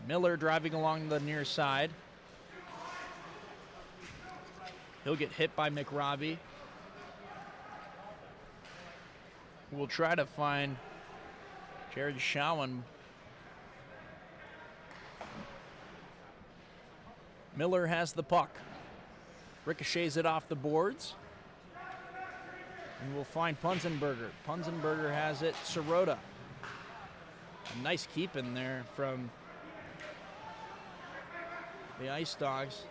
Miller driving along the near side. He'll get hit by McRobbie, who will try to find Jared Showen. Miller has the puck. Ricochets it off the boards. And we'll find Bunzenberger. Bunzenberger has it. Sirota. A nice keep in there from the Ice Dawgs.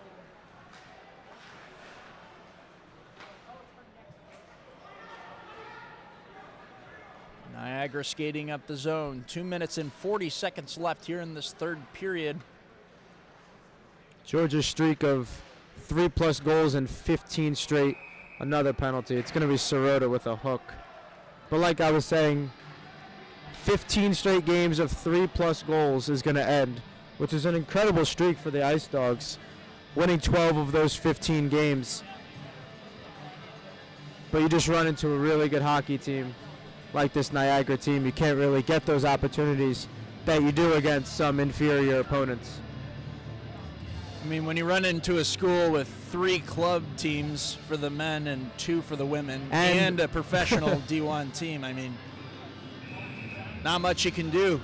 Niagara skating up the zone. 2 minutes and 40 seconds left here in this third period. Georgia's streak of 3+ goals and 15 straight. Another penalty. It's going to be Sirota with a hook. But like I was saying, 15 straight games of 3+ goals is going to end, which is an incredible streak for the Ice Dawgs, winning 12 of those 15 games. But you just run into a really good hockey team like this Niagara team. You can't really get those opportunities that you do against some inferior opponents. I mean, when you run into a school with 3 club teams for the men and 2 for the women and a professional D1 team, I mean, not much you can do.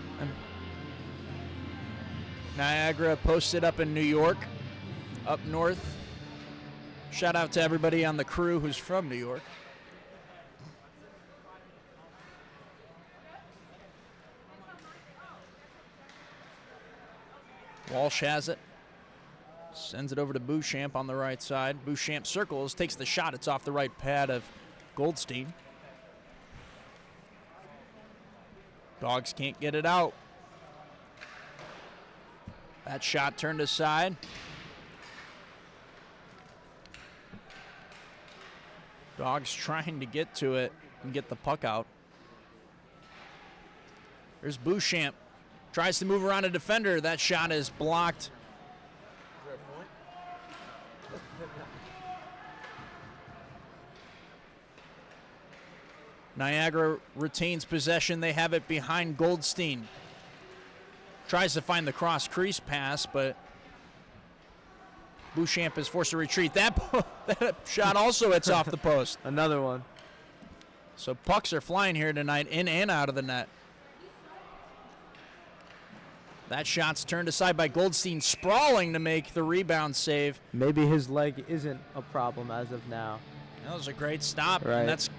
Niagara posted up in New York, up north. Shout out to everybody on the crew who's from New York. Walsh has it. Sends it over to Bouchamp on the right side. Bouchamp circles, takes the shot. It's off the right pad of Goldstein. Dogs can't get it out. That shot turned aside. Dogs trying to get to it and get the puck out. There's Bouchamp. Tries to move around a defender. That shot is blocked. Niagara retains possession. They have it behind Goldstein. Tries to find the cross crease pass, but Bouchamp is forced to retreat. That shot also hits off the post. Another one. So pucks are flying here tonight, in and out of the net. That shot's turned aside by Goldstein, sprawling to make the rebound save. Maybe his leg isn't a problem as of now. That was a great stop. Right. And that's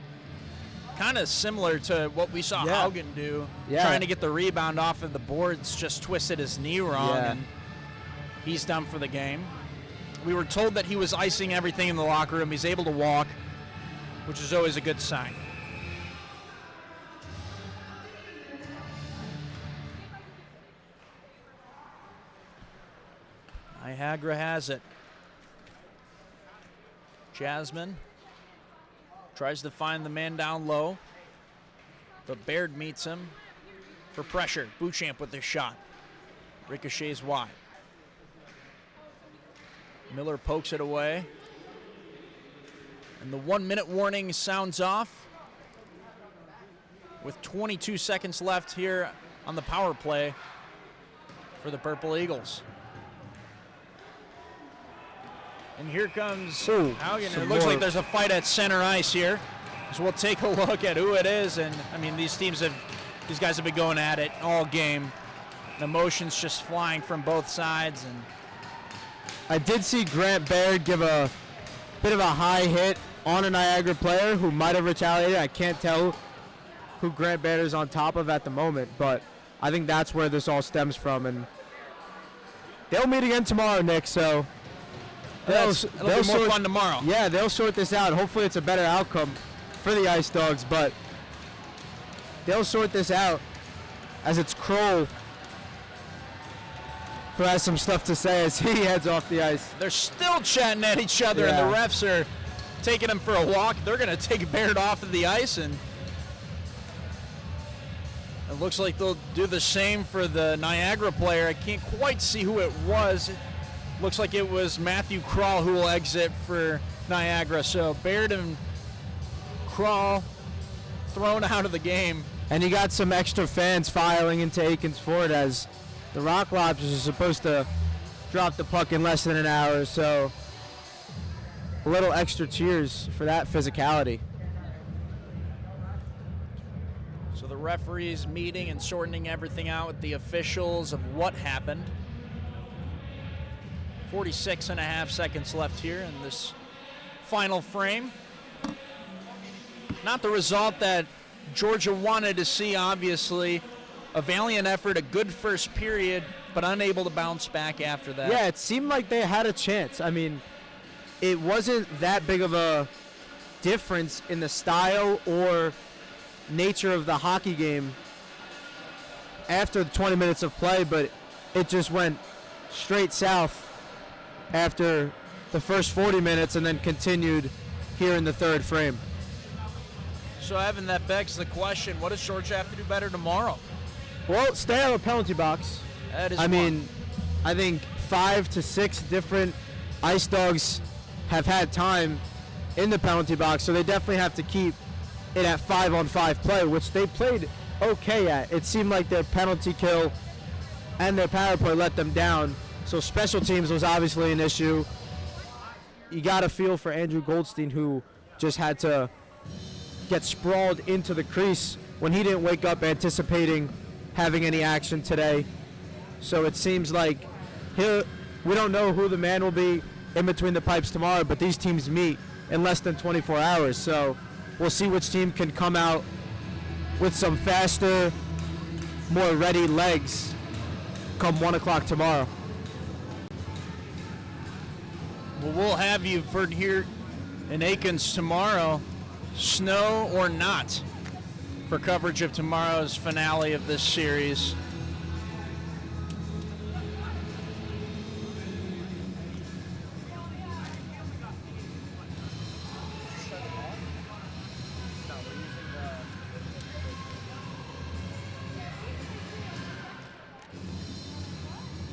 kind of similar to what we saw Haugen do, Yeah. trying to get the rebound off of the boards, just twisted his knee wrong, Yeah. and he's done for the game. We were told that he was icing everything in the locker room. He's able to walk, which is always a good sign. Niagara has it. Jasmine tries to find the man down low, but Baird meets him for pressure. Bouchamp with this shot. Ricochets wide. Miller pokes it away. And the 1 minute warning sounds off. with 22 seconds left here on the power play for the Purple Eagles. And here comes Haugen. It looks like there's a fight at center ice here. So we'll take a look at who it is. And I mean, these guys have been going at it all game. The emotions just flying from both sides. And I did see Grant Baird give a bit of a high hit on a Niagara player who might have retaliated. I can't tell who Grant Baird is on top of at the moment, but I think that's where this all stems from. And they'll meet again tomorrow, Nick, so it'll be more fun tomorrow. Yeah, they'll sort this out. Hopefully it's a better outcome for the Ice Dawgs, but they'll sort this out as it's Kroll who has some stuff to say as he heads off the ice. They're still chatting at each other, and the refs are taking them for a walk. They're going to take Baird off of the ice, and it looks like they'll do the same for the Niagara player. I can't quite see who it was. It looks like it was Matthew Kral who will exit for Niagara. So Baird and Kral thrown out of the game. And you got some extra fans filing into Akins Ford as the Rock Lobsters are supposed to drop the puck in less than an hour, so a little extra cheers for that physicality. So the referees meeting and sorting everything out with the officials of what happened. 46 and a half seconds left here in this final frame. Not the result that Georgia wanted to see, obviously. A valiant effort, a good first period, but unable to bounce back after that. Yeah, it seemed like they had a chance. I mean, it wasn't that big of a difference in the style or nature of the hockey game after the 20 minutes of play, but it just went straight south after the first 40 minutes and then continued here in the third frame. So, Evan, that begs the question, what does Georgia have to do better tomorrow? Well, stay out of the penalty box. That is I mean, I think 5 to 6 different Ice Dawgs have had time in the penalty box, so they definitely have to keep it at 5-on-5 play, which they played okay at. It seemed like their penalty kill and their power play let them down, so special teams was obviously an issue. You got to feel for Andrew Goldstein, who just had to get sprawled into the crease when he didn't wake up anticipating having any action today. So it seems like we don't know who the man will be in between the pipes tomorrow, but these teams meet in less than 24 hours. So we'll see which team can come out with some faster, more ready legs come 1 o'clock tomorrow. Well, we'll have you for here in Akins tomorrow, snow or not, for coverage of tomorrow's finale of this series.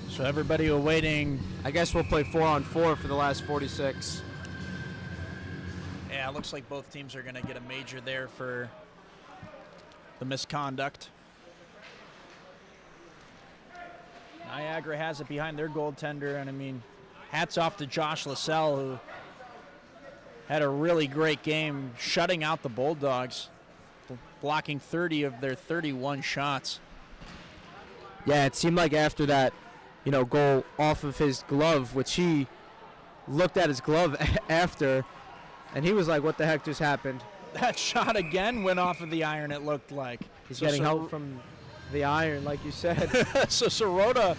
So everybody awaiting. I guess we'll play 4-on-4 for the last 46. Yeah, it looks like both teams are going to get a major there for the misconduct. Niagara has it behind their goaltender, and I mean, hats off to Josh LaSalle, who had a really great game shutting out the Bulldogs, blocking 30 of their 31 shots. Yeah, it seemed like after that, goal off of his glove, which he looked at his glove after, and he was like, what the heck just happened? That shot again went off of the iron, it looked like. He's getting help from the iron, like you said. So Sirota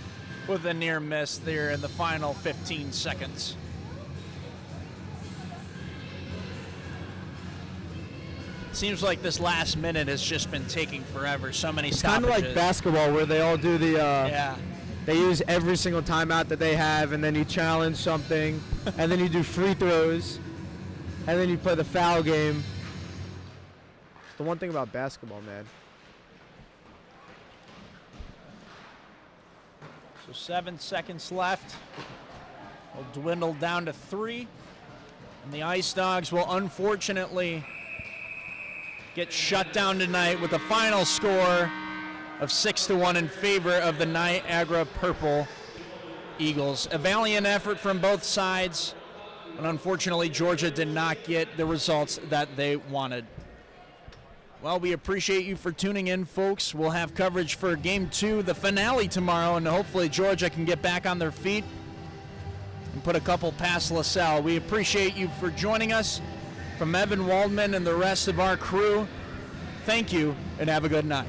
with a near miss there in the final 15 seconds. Seems like this last minute has just been taking forever. So many stoppages. It's kind of like basketball where they all do the they use every single timeout that they have, and then you challenge something, and then you do free throws, and then you play the foul game. It's the one thing about basketball, man. So 7 seconds left. Will dwindle down to 3. And the Ice Dawgs will unfortunately get shut down tonight with a final score of 6-1 in favor of the Niagara Purple Eagles. A valiant effort from both sides, but unfortunately Georgia did not get the results that they wanted. Well, we appreciate you for tuning in, folks. We'll have coverage for Game 2, the finale tomorrow, and hopefully Georgia can get back on their feet and put a couple past LaSalle. We appreciate you for joining us. From Evan Waldman and the rest of our crew, thank you and have a good night.